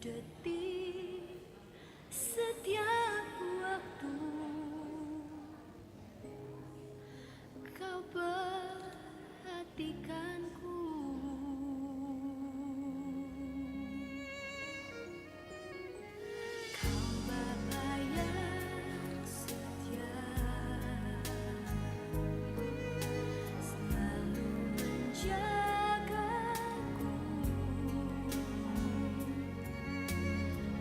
detik, setiap waktu kau perhatikanku. Kau Bapa yang setia, selalu menjagaku.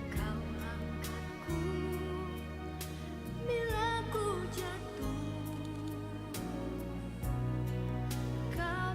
Kau angkatku bila ku jatuh. Kau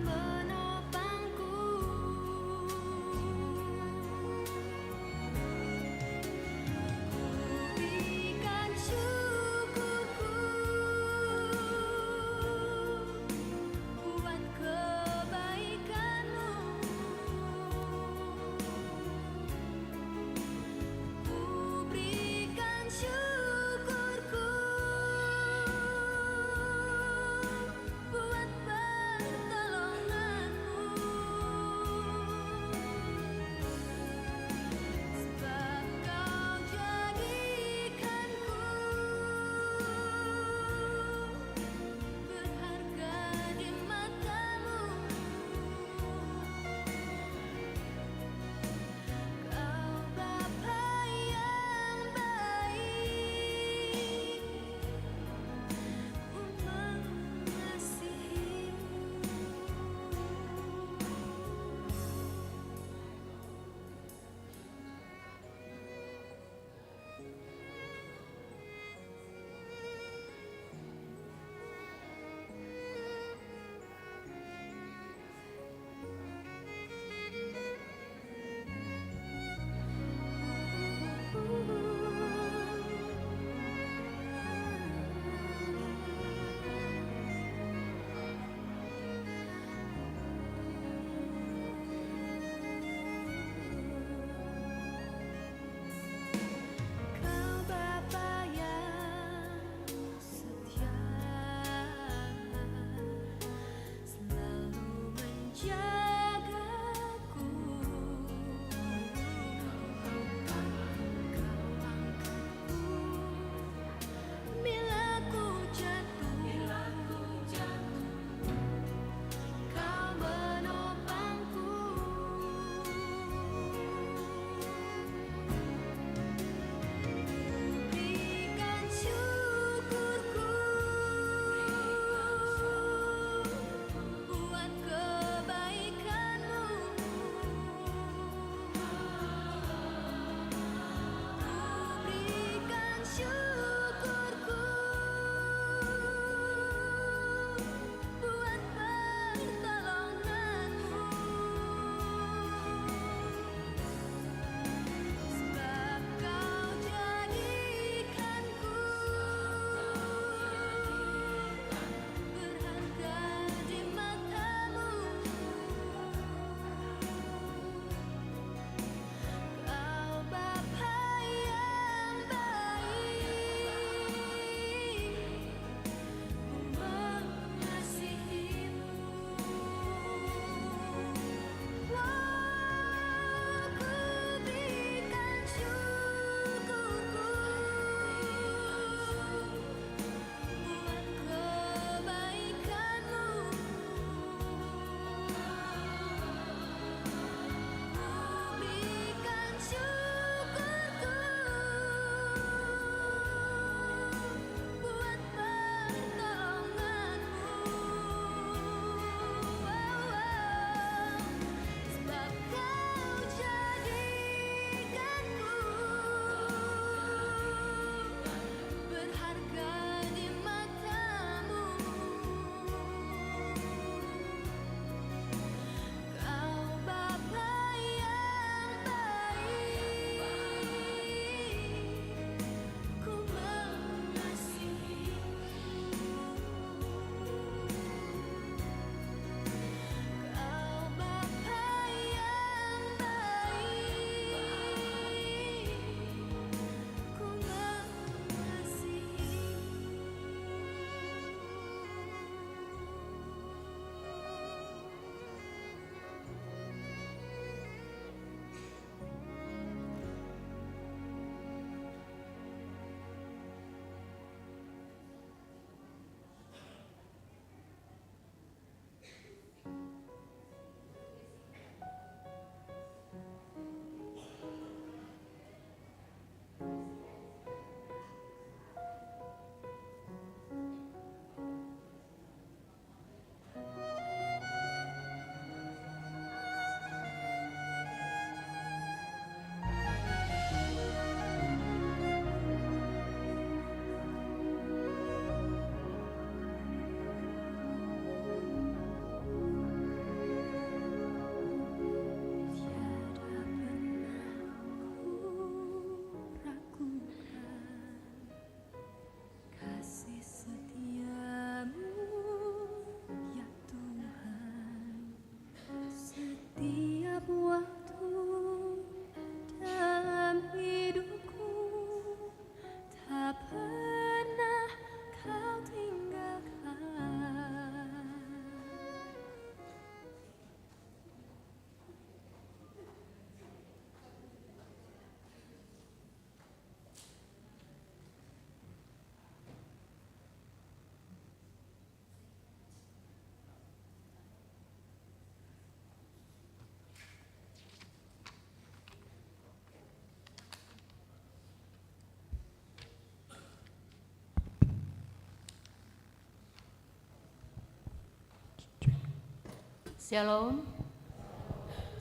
Shalom.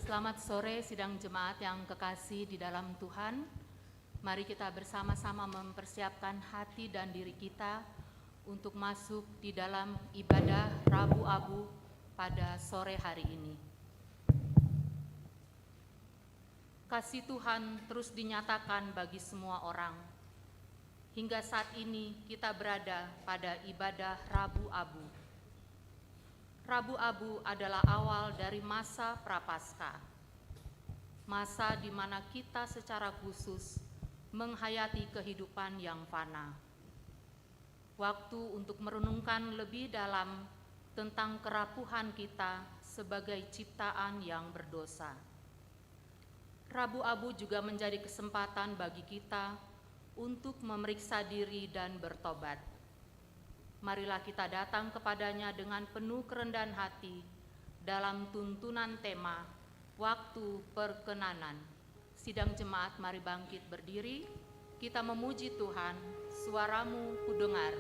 Selamat sore sidang jemaat yang kekasih di dalam Tuhan. Mari kita bersama-sama mempersiapkan hati dan diri kita untuk masuk di dalam ibadah Rabu Abu pada sore hari ini. Kasih Tuhan terus dinyatakan bagi semua orang. Hingga saat ini kita berada pada ibadah Rabu Abu. Rabu Abu adalah awal dari masa Prapaskah, masa di mana kita secara khusus menghayati kehidupan yang fana. Waktu untuk merenungkan lebih dalam tentang kerapuhan kita sebagai ciptaan yang berdosa. Rabu Abu juga menjadi kesempatan bagi kita untuk memeriksa diri dan bertobat. Marilah kita datang kepadanya dengan penuh kerendahan hati dalam tuntunan tema Waktu Perkenanan. Sidang jemaat mari bangkit berdiri, kita memuji Tuhan, suaramu kudengar.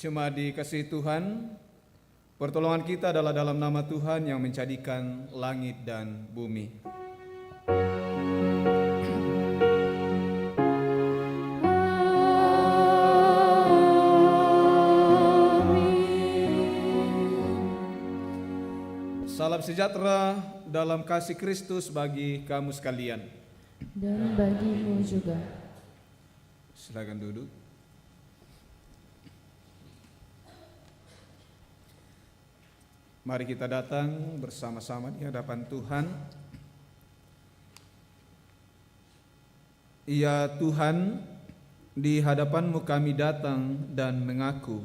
Jemaat dikasihi Tuhan, pertolongan kita adalah dalam nama Tuhan yang menjadikan langit dan bumi. Salam sejahtera dalam kasih Kristus bagi kamu sekalian. Dan bagimu juga. Silakan duduk. Mari kita datang bersama-sama di hadapan Tuhan. Ya Tuhan, di hadapan-Mu kami datang dan mengaku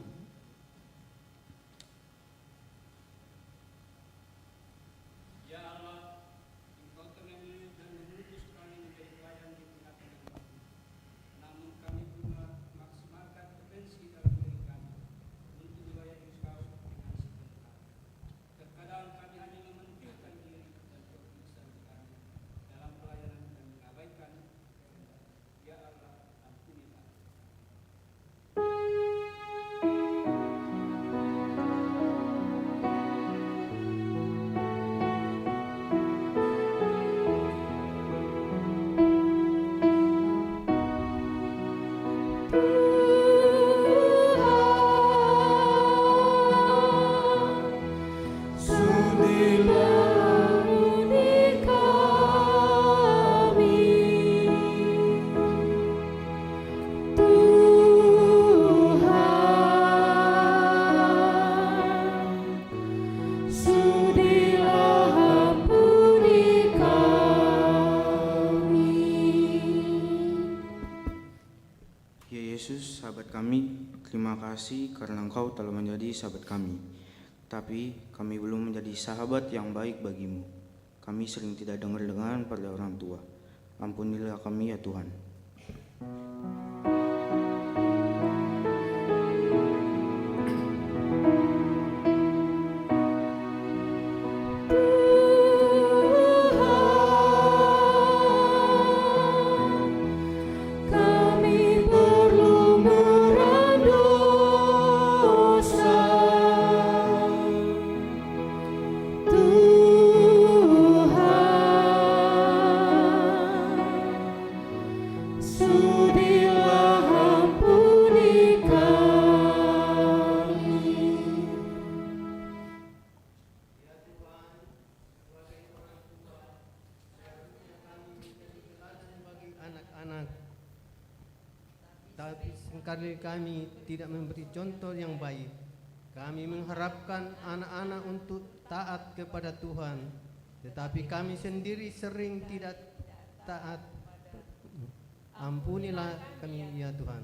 Yesus, sahabat kami, terima kasih karena Engkau telah menjadi sahabat kami. Tapi kami belum menjadi sahabat yang baik bagimu. Kami sering tidak dengar-dengar pada orang tua. Ampunilah kami ya Tuhan. Tapi seringkali kami tidak memberi contoh yang baik. Kami mengharapkan anak-anak untuk taat kepada Tuhan, tetapi kami sendiri sering tidak taat. Ampunilah kami ya Tuhan.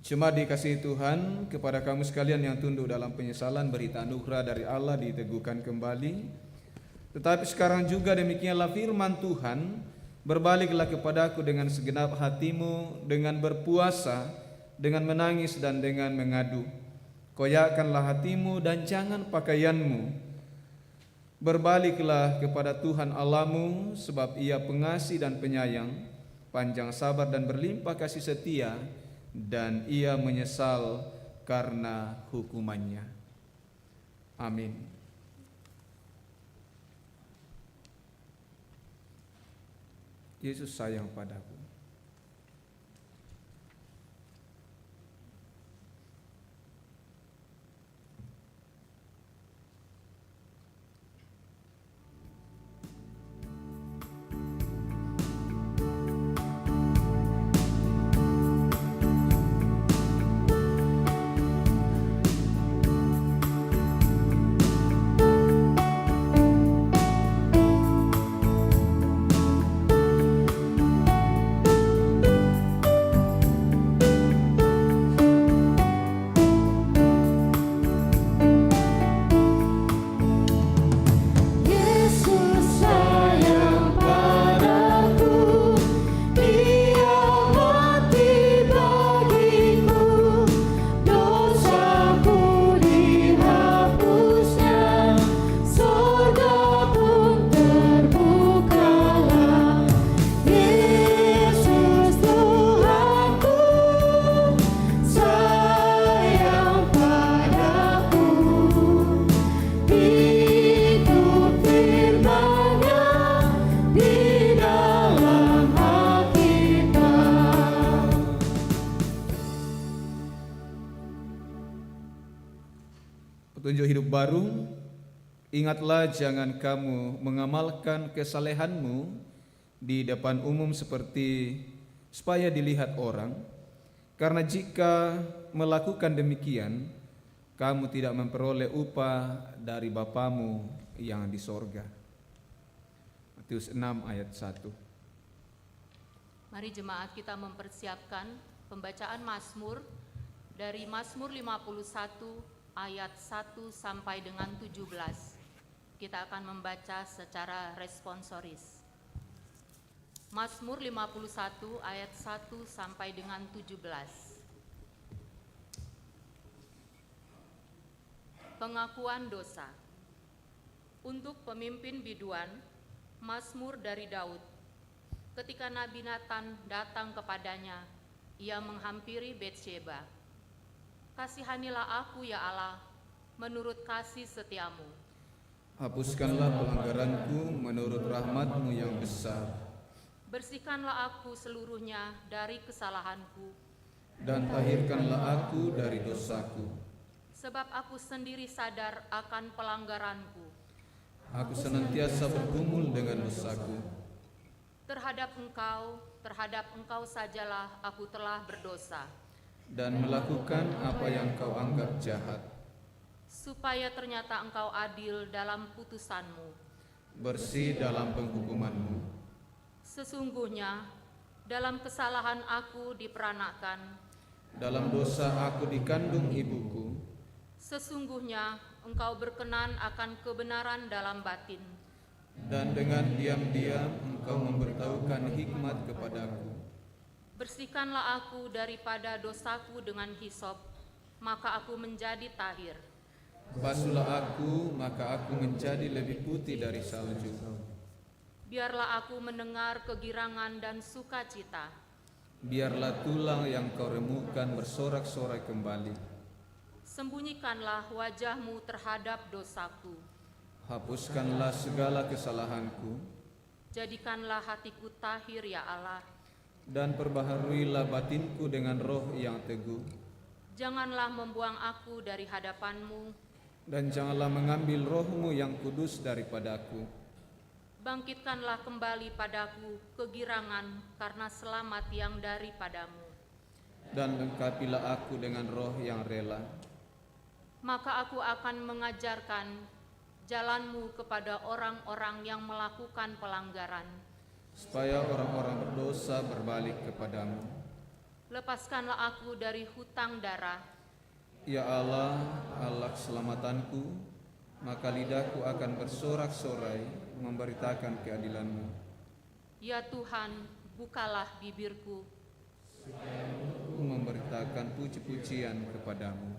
Jemaat dikasihi Tuhan, kepada kamu sekalian yang tunduk dalam penyesalan, berita anugerah dari Allah diteguhkan kembali. Tetapi sekarang juga demikianlah firman Tuhan, berbaliklah kepadaku dengan segenap hatimu, dengan berpuasa, dengan menangis dan dengan mengadu. Koyakkanlah hatimu dan jangan pakaianmu. Berbaliklah kepada Tuhan Allahmu, sebab Ia pengasih dan penyayang, panjang sabar dan berlimpah kasih setia, dan Ia menyesal karena hukumannya. Amin. Yesus sayang padaku. Petunjuk hidup baru, ingatlah jangan kamu mengamalkan kesalehanmu di depan umum seperti supaya dilihat orang, karena jika melakukan demikian, kamu tidak memperoleh upah dari Bapamu yang di sorga. Matius 6 ayat 1. Mari jemaat kita mempersiapkan pembacaan Mazmur dari Mazmur 51 ayat 1 sampai dengan 17. Kita akan membaca secara responsoris. Mazmur 51 ayat 1 sampai dengan 17. Pengakuan dosa. Untuk pemimpin biduan, Mazmur dari Daud. Ketika Nabi Nathan datang kepadanya, ia menghampiri Betsheba. Kasihanilah aku ya Allah, menurut kasih setiamu. Hapuskanlah pelanggaranku menurut rahmat-Mu yang besar, Bersihkanlah aku seluruhnya dari kesalahanku, dan tahirkanlah aku dari dosaku. sebab aku sendiri sadar akan pelanggaranku. Aku senantiasa bergumul dengan dosaku, Terhadap Engkau sajalah aku telah berdosa, dan melakukan apa yang Kau anggap jahat. supaya ternyata Engkau adil dalam putusan-Mu. Bersih dalam penghukuman-Mu, Sesungguhnya dalam kesalahan aku diperanakkan, dalam dosa aku dikandung ibuku. sesungguhnya Engkau berkenan akan kebenaran dalam batin. Dan dengan diam-diam Engkau memberitahukan hikmat kepadaku. Bersihkanlah aku daripada dosaku dengan hisop, maka aku menjadi tahir. Basuhlah aku, maka aku menjadi lebih putih dari salju. Biarlah aku mendengar kegirangan dan sukacita. Biarlah tulang yang Kau remukkan bersorak-sorai kembali. Sembunyikanlah wajah-Mu terhadap dosaku. Hapuskanlah segala kesalahanku, Jadikanlah hatiku tahir ya Allah. dan perbaharuilah batinku dengan roh yang teguh. Janganlah membuang aku dari hadapan-Mu. Dan janganlah mengambil roh-Mu yang kudus daripadaku. Bangkitkanlah kembali padaku kegirangan karena selamat yang daripadamu. Dan lengkapilah aku dengan roh yang rela. Maka aku akan mengajarkan jalan-Mu kepada orang-orang yang melakukan pelanggaran. Supaya orang-orang berdosa berbalik kepadamu. Lepaskanlah aku dari hutang darah. Ya Allah, Allah keselamatanku, maka lidahku akan bersorak-sorai memberitakan keadilan-Mu. Ya Tuhan, bukalah bibirku. Aku memberitakan puji-pujian kepadamu.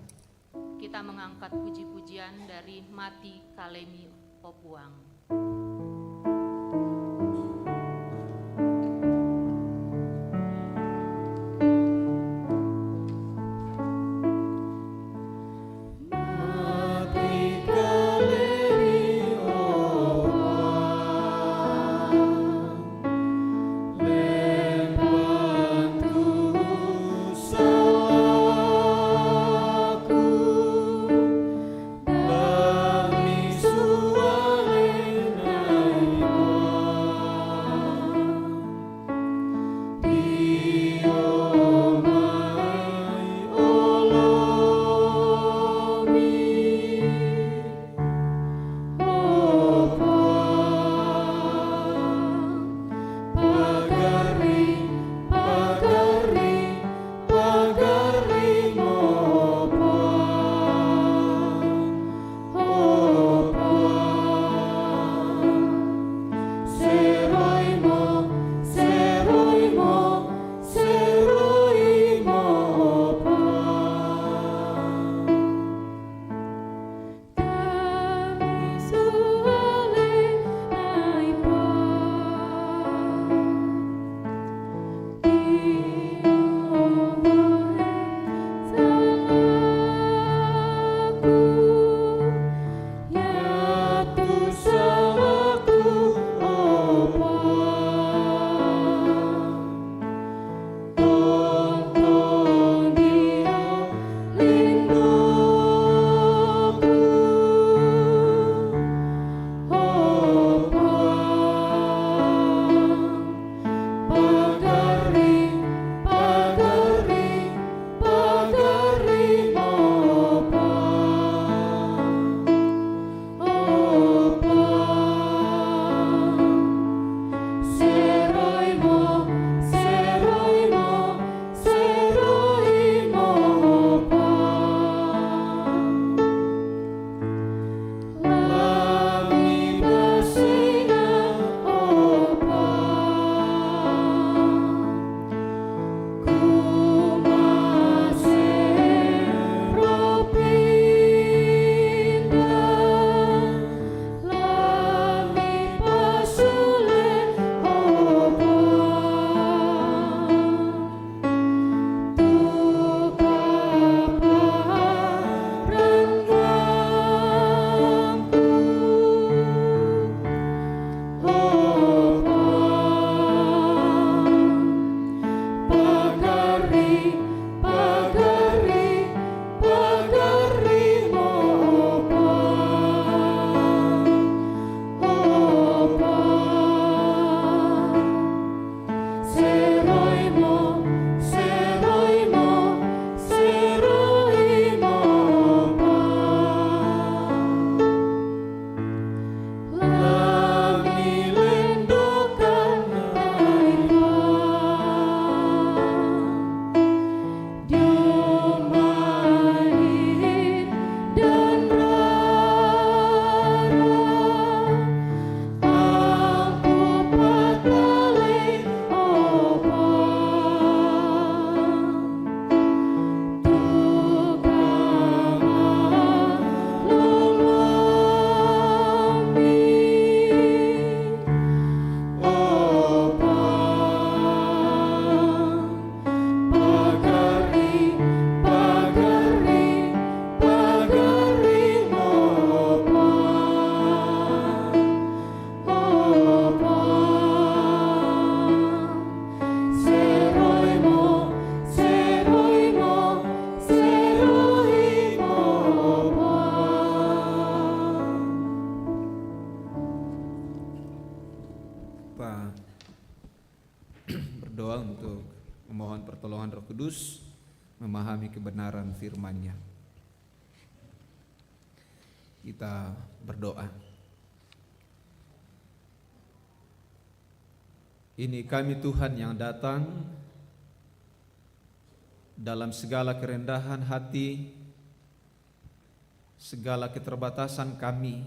Kita mengangkat puji-pujian dari Mati Kalemi Opuang. Bami sualena pertolongan Roh Kudus memahami kebenaran firman-Nya. Kita berdoa. Ini kami Tuhan yang datang dalam segala kerendahan hati, segala keterbatasan kami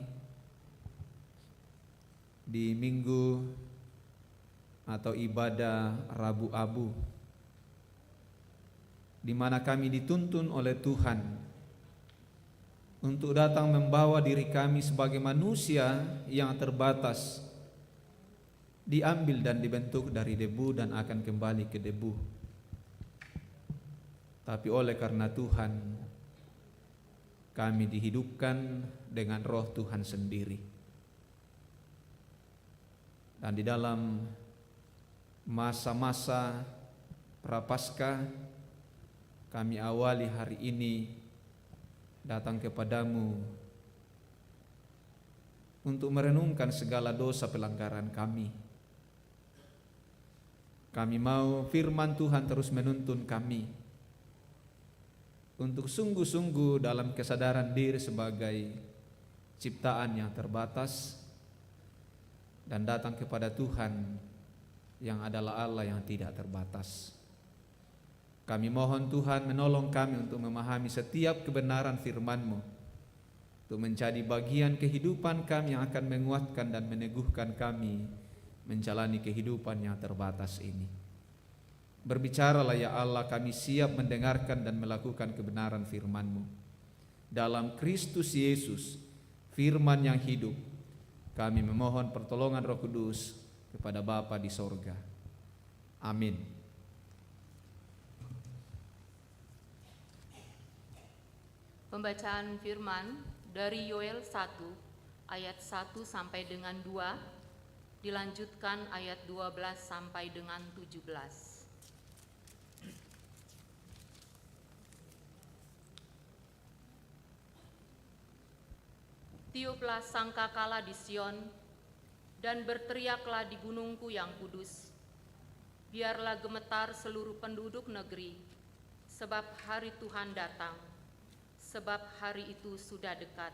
di minggu atau ibadah Rabu Abu, di mana kami dituntun oleh Tuhan untuk datang membawa diri kami sebagai manusia yang terbatas, diambil dan dibentuk dari debu dan akan kembali ke debu. Tapi oleh karena Tuhan, kami dihidupkan dengan Roh Tuhan sendiri. Dan di dalam masa-masa Prapaskah, kami awali hari ini datang kepadamu untuk merenungkan segala dosa pelanggaran kami. Kami mau firman Tuhan terus menuntun kami untuk sungguh-sungguh dalam kesadaran diri sebagai ciptaan yang terbatas dan datang kepada Tuhan yang adalah Allah yang tidak terbatas. Kami mohon Tuhan menolong kami untuk memahami setiap kebenaran firman-Mu, untuk menjadi bagian kehidupan kami yang akan menguatkan dan meneguhkan kami menjalani kehidupan yang terbatas ini. Berbicaralah ya Allah, kami siap mendengarkan dan melakukan kebenaran firman-Mu. Dalam Kristus Yesus, firman yang hidup, kami memohon pertolongan Roh Kudus kepada Bapa di sorga. Amin. Pembacaan firman dari Yoel 1 ayat 1 sampai dengan 2, dilanjutkan ayat 12 sampai dengan 17. Tiuplah sangkakala di Sion, dan berteriaklah di gunungku yang kudus. Biarlah gemetar seluruh penduduk negeri, sebab hari Tuhan datang, sebab hari itu sudah dekat.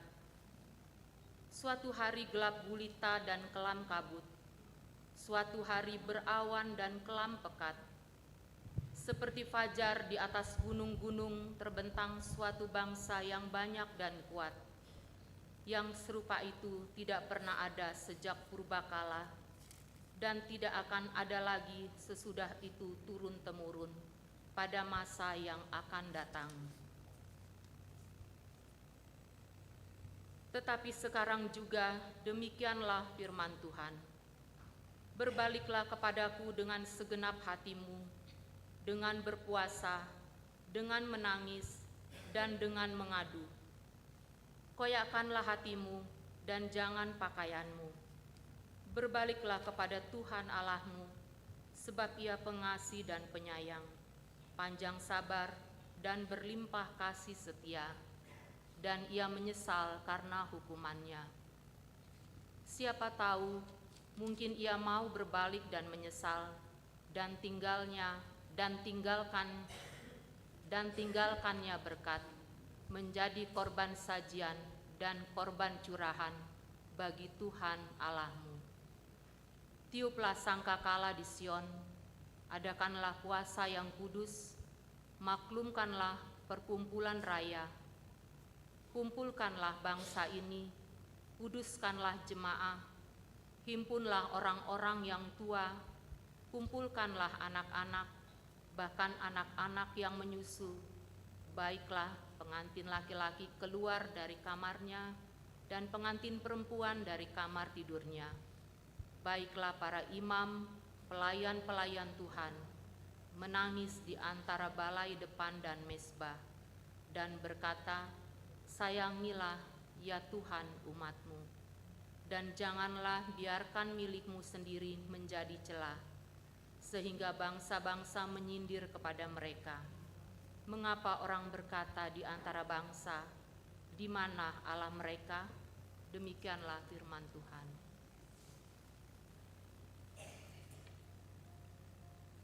Suatu hari gelap gulita dan kelam kabut, suatu hari berawan dan kelam pekat. Seperti fajar di atas gunung-gunung terbentang suatu bangsa yang banyak dan kuat. Yang serupa itu tidak pernah ada sejak purbakala, dan tidak akan ada lagi sesudah itu turun-temurun pada masa yang akan datang. Tetapi sekarang juga demikianlah firman Tuhan. Berbaliklah kepadaku dengan segenap hatimu, dengan berpuasa, dengan menangis, dan dengan mengadu. Koyakkanlah hatimu dan jangan pakaianmu. Berbaliklah kepada Tuhan Allahmu, sebab Ia pengasih dan penyayang, panjang sabar dan berlimpah kasih setia, dan Ia menyesal karena hukumannya. Siapa tahu, mungkin Ia mau berbalik dan menyesal, dan tinggalkannya berkat, menjadi korban sajian dan korban curahan bagi Tuhan Allahmu. Tiuplah sangkakala di Sion, adakanlah puasa yang kudus, maklumkanlah perkumpulan raya. Kumpulkanlah bangsa ini, kuduskanlah jemaah, himpunlah orang-orang yang tua, kumpulkanlah anak-anak, bahkan anak-anak yang menyusu. Baiklah pengantin laki-laki keluar dari kamarnya dan pengantin perempuan dari kamar tidurnya. Baiklah para imam, pelayan-pelayan Tuhan, menangis di antara balai depan dan mezbah, dan berkata, sayangilah ya Tuhan umat-Mu, dan janganlah biarkan milikmu sendiri menjadi celah, sehingga bangsa-bangsa menyindir kepada mereka. Mengapa orang berkata di antara bangsa, di mana Allah mereka? Demikianlah firman Tuhan.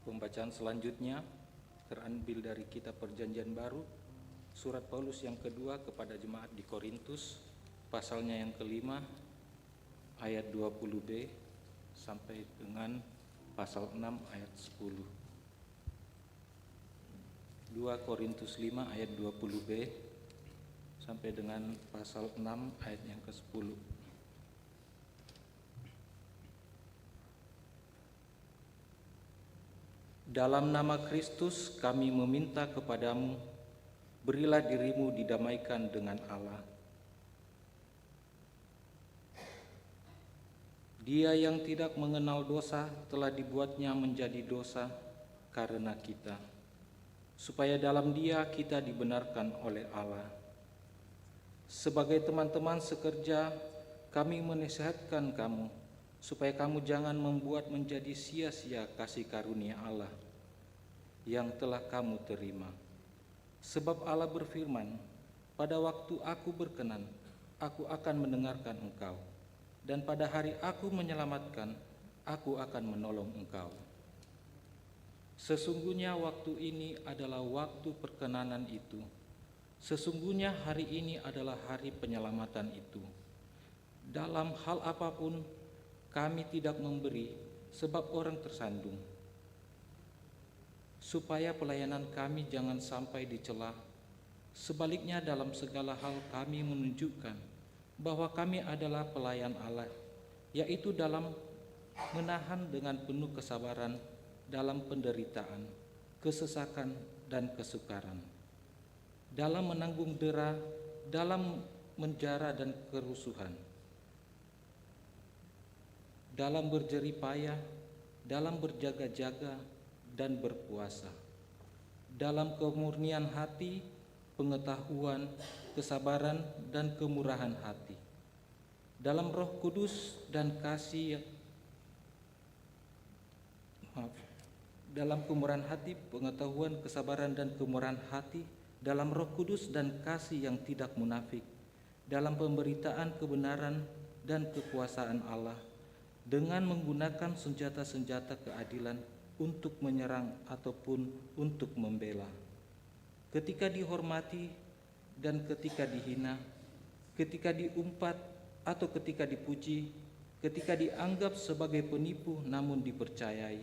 Pembacaan selanjutnya terambil dari kitab Perjanjian Baru, surat Paulus yang kedua kepada jemaat di Korintus, pasalnya yang kelima, ayat 20b sampai dengan pasal 6 ayat 10. 2 Korintus 5 ayat 20b sampai dengan pasal 6 ayat yang ke-10. Dalam nama Kristus kami meminta kepadamu, berilah dirimu didamaikan dengan Allah. Dia yang tidak mengenal dosa telah dibuatnya menjadi dosa karena kita, supaya dalam Dia kita dibenarkan oleh Allah. Sebagai teman-teman sekerja, kami menasihatkan kamu supaya kamu jangan membuat menjadi sia-sia kasih karunia Allah yang telah kamu terima. Sebab Allah berfirman, pada waktu aku berkenan, aku akan mendengarkan engkau, dan pada hari aku menyelamatkan, aku akan menolong engkau. Sesungguhnya waktu ini adalah waktu perkenanan itu. Sesungguhnya hari ini adalah hari penyelamatan itu. Dalam hal apapun, kami tidak memberi sebab orang tersandung, supaya pelayanan kami jangan sampai dicela. Sebaliknya dalam segala hal kami menunjukkan bahwa kami adalah pelayan Allah, yaitu dalam menahan dengan penuh kesabaran dalam penderitaan, kesesakan, dan kesukaran, dalam menanggung dera, dalam menjara dan kerusuhan, dalam berjerih payah, dalam berjaga-jaga dan berpuasa, dalam kemurnian hati, pengetahuan, kesabaran, dan kemurahan hati, dalam Roh Kudus dan kasih, dalam kemurahan hati, pengetahuan, kesabaran, dan kemurahan hati, dalam Roh Kudus dan kasih yang tidak munafik, dalam pemberitaan kebenaran dan kekuasaan Allah, dengan menggunakan senjata-senjata keadilan untuk menyerang ataupun untuk membela, ketika dihormati dan ketika dihina, ketika diumpat atau ketika dipuji, ketika dianggap sebagai penipu namun dipercayai,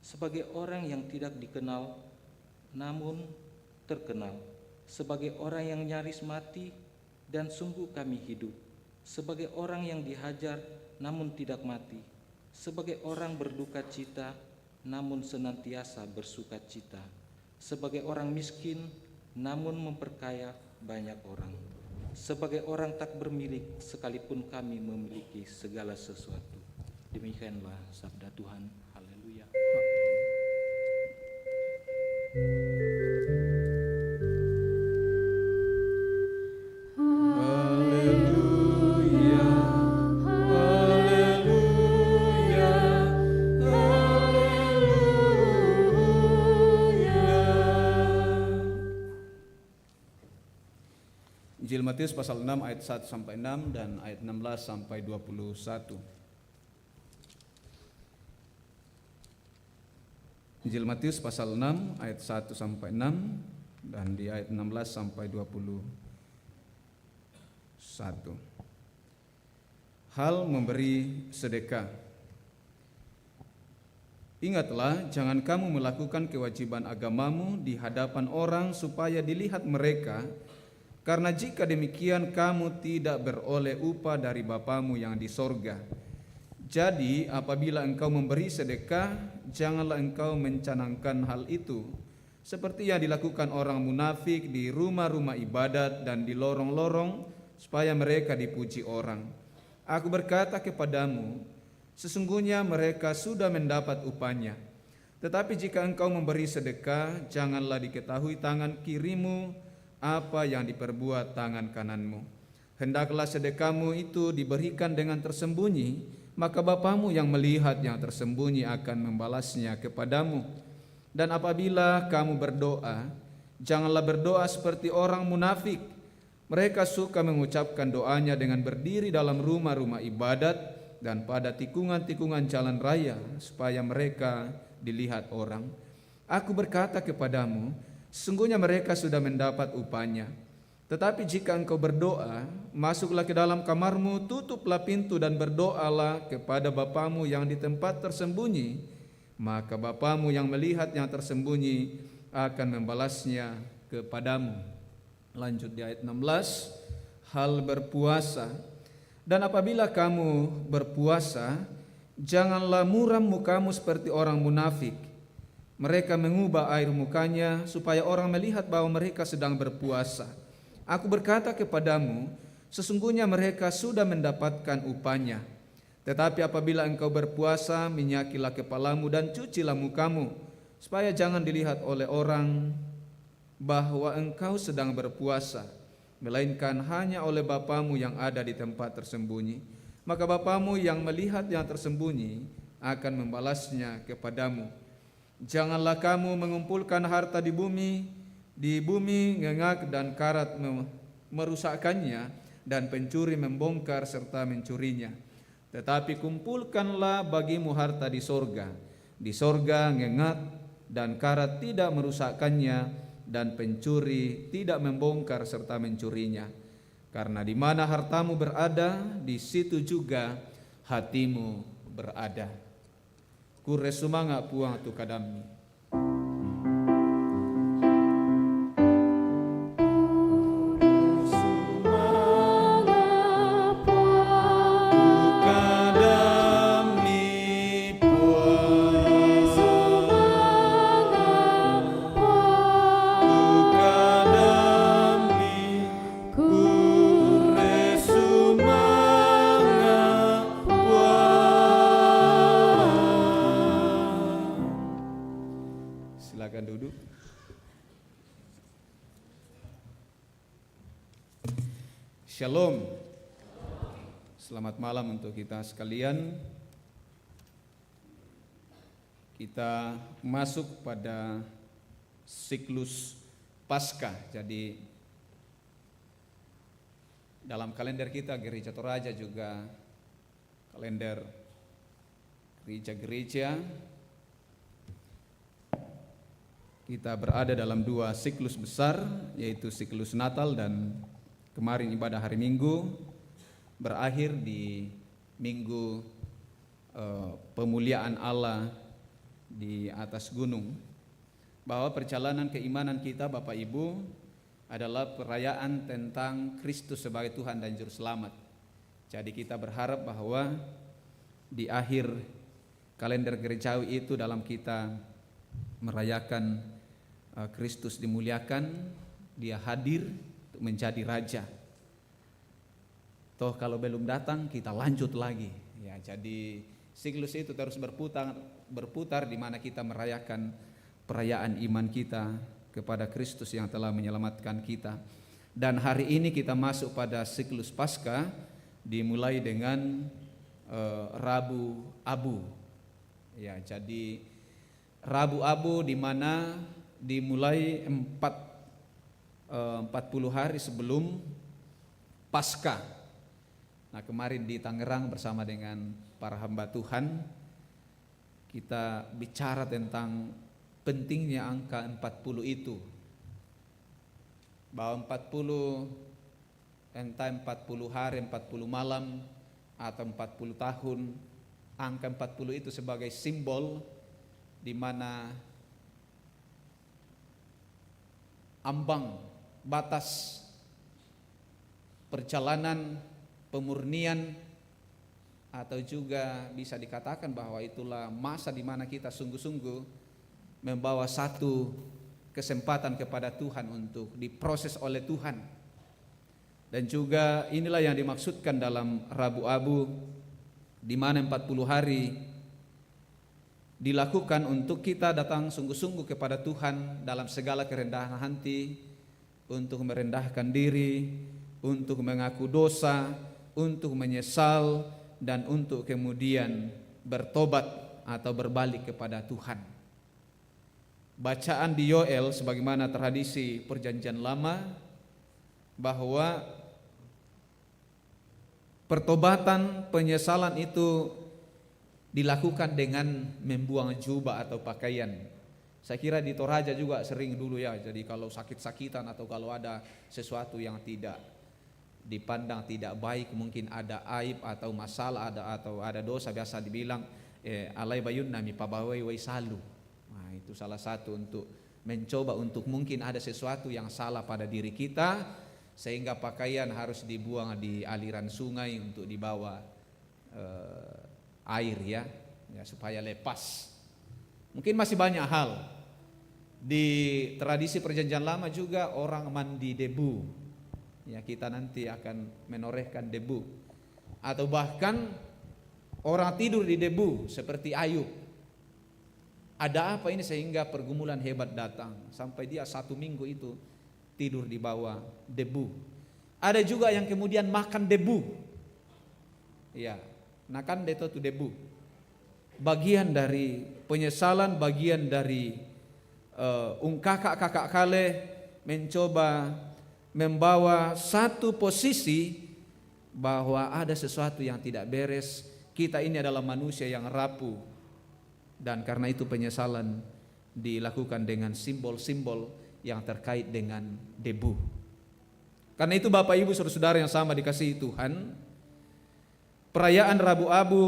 sebagai orang yang tidak dikenal namun terkenal, sebagai orang yang nyaris mati dan sungguh kami hidup, sebagai orang yang dihajar namun tidak mati, sebagai orang berduka cita namun senantiasa bersuka cita, sebagai orang miskin namun memperkaya banyak orang, sebagai orang tak bermilik sekalipun kami memiliki segala sesuatu. Demikianlah sabda Tuhan. Haleluya. Injil Matius pasal 6 ayat 1 sampai 6 dan ayat 16 sampai 21. Injil Matius pasal 6 ayat 1 sampai 6 dan di ayat 16 sampai 21. Hal memberi sedekah. Ingatlah, jangan kamu melakukan kewajiban agamamu di hadapan orang supaya dilihat mereka, karena jika demikian kamu tidak beroleh upah dari Bapamu yang di sorga. Jadi apabila engkau memberi sedekah, janganlah engkau mencanangkan hal itu, seperti yang dilakukan orang munafik di rumah-rumah ibadat dan di lorong-lorong, supaya mereka dipuji orang. Aku berkata kepadamu, sesungguhnya mereka sudah mendapat upahnya. Tetapi jika engkau memberi sedekah, janganlah diketahui tangan kirimu apa yang diperbuat tangan kananmu. Hendaklah sedekahmu itu diberikan dengan tersembunyi, maka Bapamu yang melihat yang tersembunyi akan membalasnya kepadamu. Dan apabila kamu berdoa, janganlah berdoa seperti orang munafik. Mereka suka mengucapkan doanya dengan berdiri dalam rumah-rumah ibadat dan pada tikungan-tikungan jalan raya, supaya mereka dilihat orang. Aku berkata kepadamu, sesungguhnya mereka sudah mendapat upahnya. Tetapi jika engkau berdoa, masuklah ke dalam kamarmu, tutuplah pintu dan berdoalah kepada Bapamu yang di tempat tersembunyi, maka Bapamu yang melihat yang tersembunyi akan membalasnya kepadamu. Lanjut di ayat 16, hal berpuasa. Dan apabila kamu berpuasa, janganlah muram mukamu seperti orang munafik. Mereka mengubah air mukanya supaya orang melihat bahwa mereka sedang berpuasa. Aku berkata kepadamu, sesungguhnya mereka sudah mendapatkan upahnya. Tetapi apabila engkau berpuasa, minyakilah kepalamu dan cucilah mukamu, supaya jangan dilihat oleh orang bahwa engkau sedang berpuasa, melainkan hanya oleh Bapamu yang ada di tempat tersembunyi. Maka Bapamu yang melihat yang tersembunyi akan membalasnya kepadamu. Janganlah kamu mengumpulkan harta di bumi ngengak dan karat merusakkannya, dan pencuri membongkar serta mencurinya. Tetapi kumpulkanlah bagimu harta di sorga. Di sorga ngengak dan karat tidak merusakkannya, dan pencuri tidak membongkar serta mencurinya. Karena di mana hartamu berada, di situ juga hatimu berada. Kure sumanga puang tu kadami. Silakan duduk. Shalom. Selamat malam untuk kita sekalian. Kita masuk pada siklus Paskah. Jadi dalam kalender kita Gereja Toraja juga kalender gereja-gereja, kita berada dalam dua siklus besar, yaitu siklus Natal dan kemarin ibadah hari Minggu, berakhir di Minggu pemuliaan Allah di atas gunung. Bahwa perjalanan keimanan kita Bapak Ibu adalah perayaan tentang Kristus sebagai Tuhan dan Juru Selamat. Jadi kita berharap bahwa di akhir kalender gerejawi itu dalam kita merayakan Kristus dimuliakan, Dia hadir untuk menjadi Raja. Toh kalau belum datang kita lanjut lagi. Ya, jadi siklus itu terus berputar di mana kita merayakan perayaan iman kita kepada Kristus yang telah menyelamatkan kita. Dan hari ini kita masuk pada siklus Paskah, dimulai dengan Rabu Abu. Ya, jadi Rabu Abu di mana dimulai 40 hari sebelum Paskah. Nah, kemarin di Tangerang bersama dengan para hamba Tuhan kita bicara tentang pentingnya angka 40 itu. Bahwa 40 hari, 40 malam atau 40 tahun, angka 40 itu sebagai simbol di mana ambang batas perjalanan pemurnian, atau juga bisa dikatakan bahwa itulah masa di mana kita sungguh-sungguh membawa satu kesempatan kepada Tuhan untuk diproses oleh Tuhan. Dan juga inilah yang dimaksudkan dalam Rabu Abu, di mana 40 hari dilakukan untuk kita datang sungguh-sungguh kepada Tuhan dalam segala kerendahan hati, untuk merendahkan diri, untuk mengaku dosa, untuk menyesal, dan untuk kemudian bertobat atau berbalik kepada Tuhan. Bacaan di Yoel sebagaimana tradisi perjanjian lama, bahwa pertobatan penyesalan itu dilakukan dengan membuang jubah atau pakaian. Saya kira di Toraja juga sering dulu ya, jadi kalau sakit-sakitan atau kalau ada sesuatu yang tidak dipandang tidak baik, mungkin ada aib atau masalah atau ada dosa, biasa dibilang alai bayun nami pabawai wai salu. Nah, itu salah satu untuk mencoba untuk mungkin ada sesuatu yang salah pada diri kita sehingga pakaian harus dibuang di aliran sungai untuk dibawa air ya supaya lepas. Mungkin masih banyak hal. Di tradisi perjanjian lama juga orang mandi debu. Ya, kita nanti akan menorehkan debu. Atau bahkan orang tidur di debu seperti Ayub. Ada apa ini sehingga pergumulan hebat datang sampai dia 1 minggu itu tidur di bawah debu. Ada juga yang kemudian makan debu. Ya, makan itu debu. Bagian dari penyesalan, bagian dari kakak kale mencoba membawa satu posisi bahwa ada sesuatu yang tidak beres. Kita ini adalah manusia yang rapuh, dan karena itu penyesalan dilakukan dengan simbol-simbol yang terkait dengan debu. Karena itu Bapak Ibu saudara-saudara yang sama dikasihi Tuhan, perayaan Rabu Abu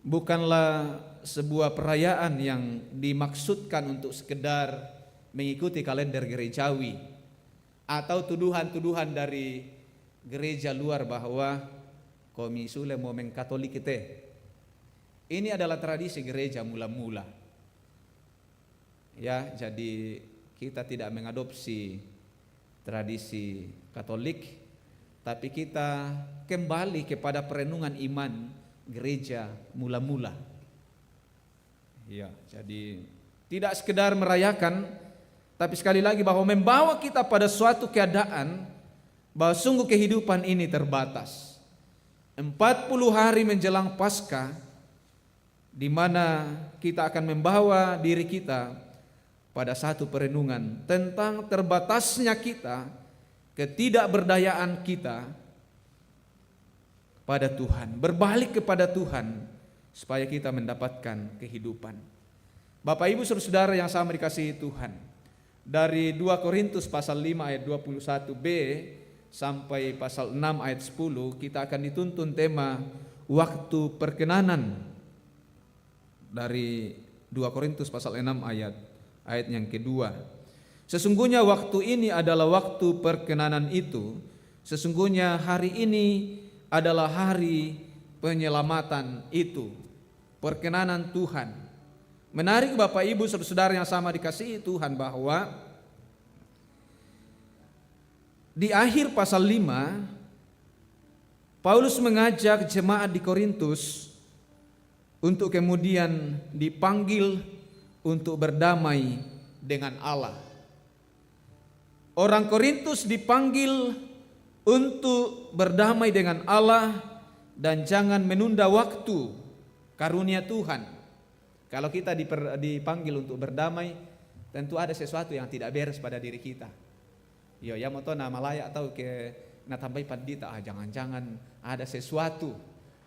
bukanlah sebuah perayaan yang dimaksudkan untuk sekedar mengikuti kalender gerejawi atau tuduhan-tuduhan dari gereja luar bahwa komi sule momen Katolik kita. Ini adalah tradisi gereja mula-mula. Ya, jadi kita tidak mengadopsi tradisi Katolik, tapi kita kembali kepada perenungan iman gereja mula-mula. Ya, jadi tidak sekedar merayakan, tapi sekali lagi bahwa membawa kita pada suatu keadaan bahwa sungguh kehidupan ini terbatas. 40 hari menjelang Paskah, di mana kita akan membawa diri kita pada satu perenungan tentang terbatasnya kita, ketidakberdayaan kita pada Tuhan, berbalik kepada Tuhan supaya kita mendapatkan kehidupan. Bapak Ibu saudara yang sama dikasihi Tuhan, dari 2 Korintus pasal 5 ayat 21b sampai pasal 6 ayat 10 kita akan dituntun tema waktu perkenanan. Dari 2 Korintus pasal 6 ayat yang kedua. Sesungguhnya waktu ini adalah waktu perkenanan itu. Sesungguhnya hari ini adalah hari penyelamatan itu, perkenanan Tuhan. Menarik Bapak Ibu saudara yang sama dikasihi Tuhan bahwa di akhir pasal 5 Paulus mengajak jemaat di Korintus untuk kemudian dipanggil untuk berdamai dengan Allah. Orang Korintus dipanggil untuk berdamai dengan Allah dan jangan menunda waktu karunia Tuhan. Kalau kita dipanggil untuk berdamai, tentu ada sesuatu yang tidak beres pada diri kita. Yo, ya moto nama layak atau ke natambai pandita, jangan-jangan ada sesuatu.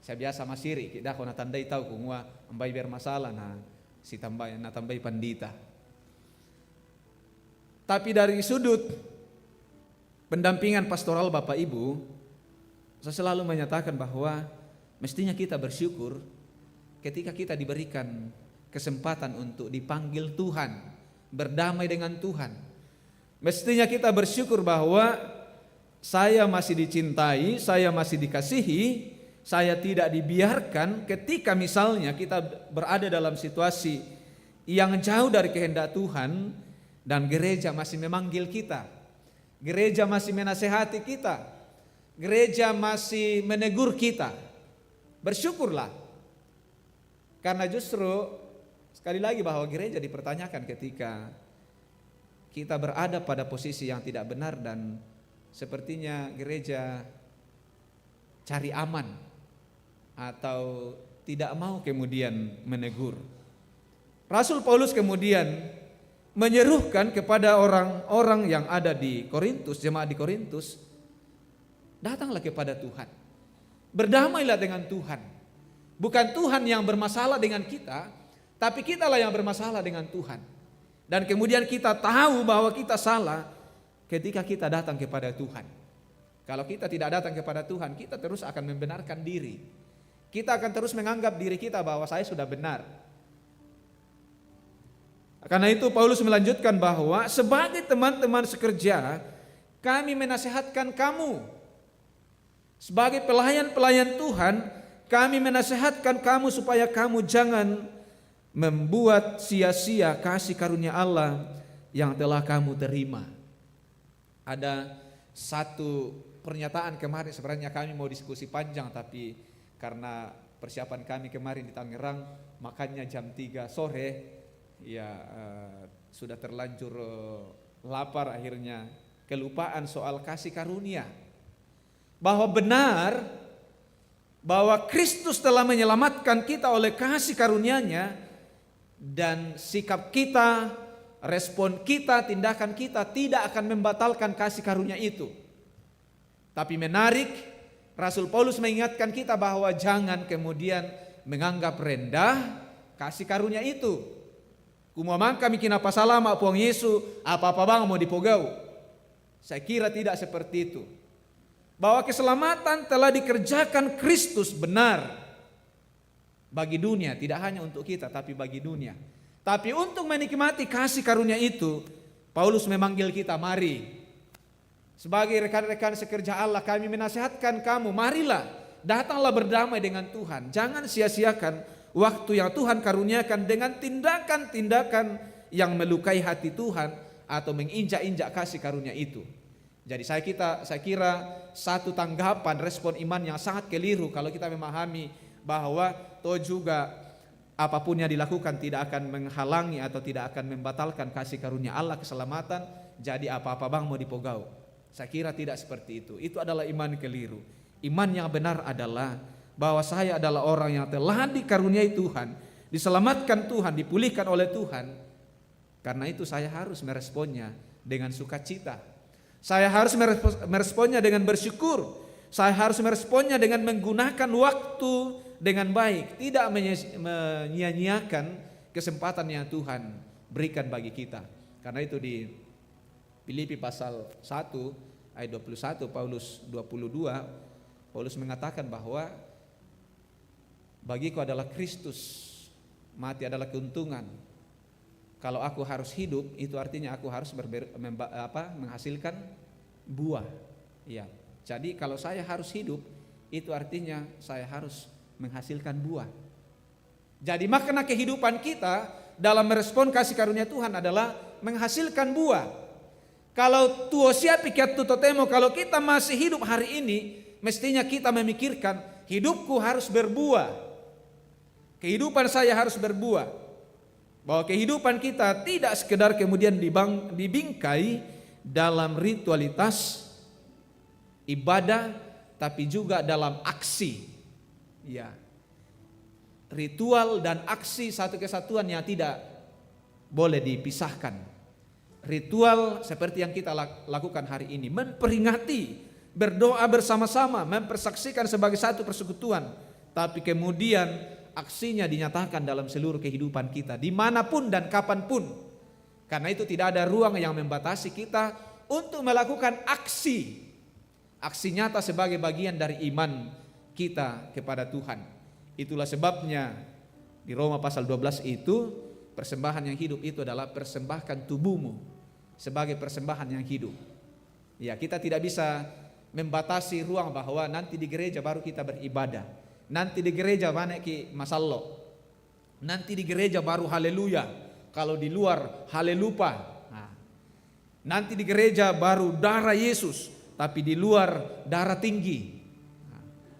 Saya biasa masiri, kita kau natandai tahu kungwa ambai bermasalah si tambai natambai pandita. Tapi dari sudut pendampingan pastoral Bapak Ibu, saya selalu menyatakan bahwa mestinya kita bersyukur ketika kita diberikan kesempatan untuk dipanggil Tuhan, berdamai dengan Tuhan. Mestinya kita bersyukur bahwa saya masih dicintai, saya masih dikasihi, saya tidak dibiarkan ketika misalnya kita berada dalam situasi yang jauh dari kehendak Tuhan dan gereja masih memanggil kita. Gereja masih menasehati kita, gereja masih menegur kita. Bersyukurlah, karena justru sekali lagi bahwa gereja dipertanyakan ketika kita berada pada posisi yang tidak benar dan sepertinya gereja cari aman atau tidak mau kemudian menegur. Rasul Paulus kemudian menyerukan kepada orang-orang yang ada di Korintus, jemaat di Korintus, datanglah kepada Tuhan, berdamailah dengan Tuhan. Bukan Tuhan yang bermasalah dengan kita, Tapi kitalah yang bermasalah dengan Tuhan. Dan kemudian kita tahu bahwa kita salah ketika kita datang kepada Tuhan. Kalau kita tidak datang kepada Tuhan, kita terus akan membenarkan diri. Kita akan terus menganggap diri kita bahwa saya sudah benar. Karena itu Paulus melanjutkan bahwa sebagai teman-teman sekerja, kami menasihatkan kamu. Sebagai pelayan-pelayan Tuhan, kami menasihatkan kamu supaya kamu jangan membuat sia-sia kasih karunia Allah yang telah kamu terima. Ada satu pernyataan kemarin, sebenarnya kami mau diskusi panjang, tapi karena persiapan kami kemarin di Tangerang, makanya jam 3 sore ya sudah terlanjur lapar, akhirnya kelupaan soal kasih karunia. Bahwa benar bahwa Kristus telah menyelamatkan kita oleh kasih karunia-Nya, dan sikap kita, respon kita, tindakan kita tidak akan membatalkan kasih karunia itu. Tapi menarik, Rasul Paulus mengingatkan kita bahwa jangan kemudian menganggap rendah kasih karunia itu. Kumamang kami kina pasalama puang Yesu, apa-apa bang mau dipogau. Saya kira tidak seperti itu. Bahwa keselamatan telah dikerjakan Kristus benar bagi dunia, tidak hanya untuk kita tapi bagi dunia. Tapi untuk menikmati kasih karunia itu, Paulus memanggil kita, mari. Sebagai rekan-rekan sekerja Allah, kami menasihatkan kamu, marilah, datanglah berdamai dengan Tuhan. Jangan sia-siakan waktu yang Tuhan karuniakan dengan tindakan-tindakan yang melukai hati Tuhan atau menginjak-injak kasih karunia itu. Jadi saya kira satu tanggapan respon iman yang sangat keliru kalau kita memahami bahwa toh juga apapun yang dilakukan tidak akan menghalangi atau tidak akan membatalkan kasih karunia Allah, keselamatan, jadi apa-apa bang mau dipogau. Saya kira tidak seperti itu. Itu adalah iman keliru. Iman yang benar adalah bahwa saya adalah orang yang telah dikaruniai Tuhan, diselamatkan Tuhan, dipulihkan oleh Tuhan. Karena itu saya harus meresponnya dengan sukacita. Saya harus meresponnya dengan bersyukur. Saya harus meresponnya dengan menggunakan waktu dengan baik, tidak menyia-nyiakan kesempatan yang Tuhan berikan bagi kita. Karena itu di Filipi pasal 1 ayat 21, Paulus 22, Paulus mengatakan bahwa bagiku adalah Kristus, mati adalah keuntungan. Kalau aku harus hidup, itu artinya aku harus menghasilkan buah. Ya. Jadi kalau saya harus hidup, itu artinya saya harus menghasilkan buah. Jadi makna kehidupan kita dalam merespon kasih karunia Tuhan adalah menghasilkan buah. Kalau tuo siapi kiat tutotemo, kalau kita masih hidup hari ini, mestinya kita memikirkan hidupku harus berbuah. Kehidupan saya harus berbuah. Bahwa kehidupan kita tidak sekedar kemudian dibingkai dalam ritualitas ibadah, tapi juga dalam aksi. Ya. Ritual dan aksi satu kesatuan yang tidak boleh dipisahkan. Ritual seperti yang kita lakukan hari ini, memperingati, berdoa bersama-sama, mempersaksikan sebagai satu persekutuan, tapi kemudian aksinya dinyatakan dalam seluruh kehidupan kita, dimanapun dan kapanpun. Karena itu tidak ada ruang yang membatasi kita untuk melakukan aksi nyata sebagai bagian dari iman kita kepada Tuhan. Itulah sebabnya di Roma pasal 12 itu, persembahan yang hidup itu adalah persembahkan tubuhmu sebagai persembahan yang hidup. Ya, kita tidak bisa membatasi ruang bahwa nanti di gereja baru kita beribadah, nanti di gereja mana ki masallo, nanti di gereja baru haleluya, kalau di luar halelupa. Nanti di gereja baru darah Yesus, tapi di luar darah tinggi.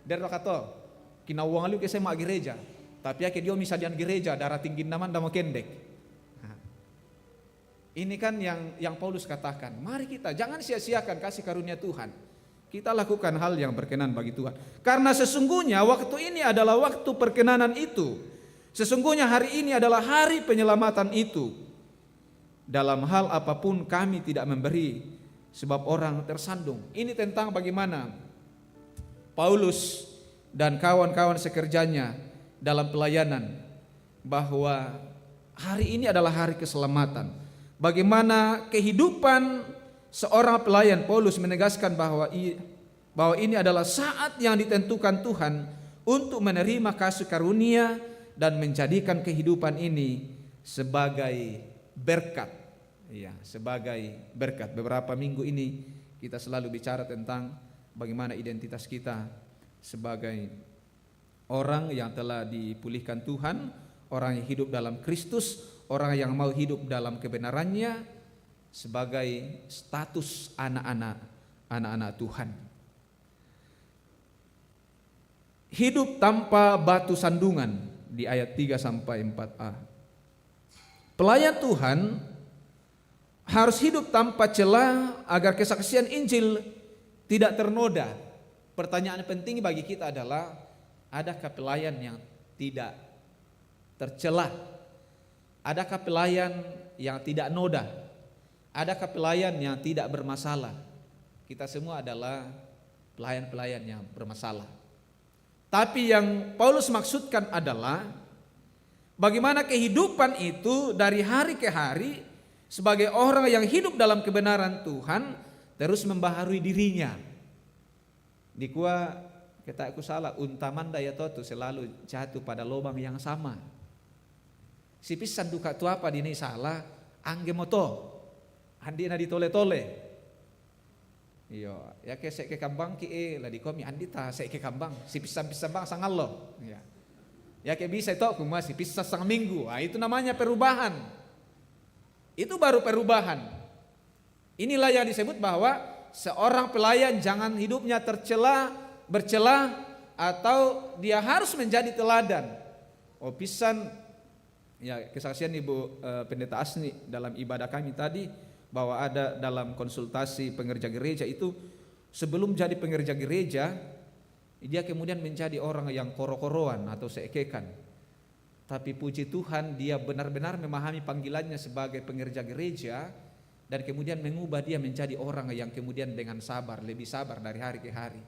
Dero kato kinawang lu ke sema gereja, tapi ake dia misalian gereja darah tinggi naman damo kendek. Ini kan yang Paulus katakan, mari kita jangan sia-siakan kasih karunia Tuhan. Kita lakukan hal yang berkenan bagi Tuhan. Karena sesungguhnya waktu ini adalah waktu perkenanan itu. Sesungguhnya hari ini adalah hari penyelamatan itu. Dalam hal apapun kami tidak memberi, sebab orang tersandung. Ini tentang bagaimana Paulus dan kawan-kawan sekerjanya dalam pelayanan. bahwa hari ini adalah hari keselamatan. Bagaimana kehidupan seorang pelayan, Paulus menegaskan bahwa ini adalah saat yang ditentukan Tuhan untuk menerima kasih karunia dan menjadikan kehidupan ini sebagai berkat. Ya, sebagai berkat. Beberapa minggu ini kita selalu bicara tentang bagaimana identitas kita sebagai orang yang telah dipulihkan Tuhan, orang yang hidup dalam Kristus, orang yang mau hidup dalam kebenarannya sebagai status anak-anak Tuhan. Hidup tanpa batu sandungan di ayat 3 sampai 4a. Pelayan Tuhan harus hidup tanpa celah agar kesaksian Injil tidak ternoda. Pertanyaan penting bagi kita adalah, adakah pelayan yang tidak tercelah? Adakah pelayan yang tidak noda? Adakah pelayan yang tidak bermasalah? Kita semua adalah pelayan-pelayan yang bermasalah. Tapi yang Paulus maksudkan adalah bagaimana kehidupan itu dari hari ke hari sebagai orang yang hidup dalam kebenaran Tuhan terus membaharui dirinya. Dikua kita aku salah, untaman daya totu selalu jatuh pada lubang yang sama. Si pisan duka tu apa dini salah, angge moto, andi na ditole-tole. Iyo, ya kesek ke kambang ki lah di komi andi ta sek ke kambang, si pisan bang sangallo. Ya. Ya ke bisa itu aku masih pisan sang minggu. Nah, itu namanya perubahan. Itu baru perubahan. Inilah yang disebut bahwa seorang pelayan jangan hidupnya bercelah atau dia harus menjadi teladan. Oh pisan, ya kesaksian Ibu Pendeta Asni dalam ibadah kami tadi bahwa ada dalam konsultasi pengerja gereja itu sebelum jadi pengerja gereja dia kemudian menjadi orang yang koro-koroan atau seekekan. Tapi puji Tuhan dia benar-benar memahami panggilannya sebagai pengerja gereja dan kemudian mengubah dia menjadi orang yang kemudian dengan sabar, lebih sabar dari hari ke hari.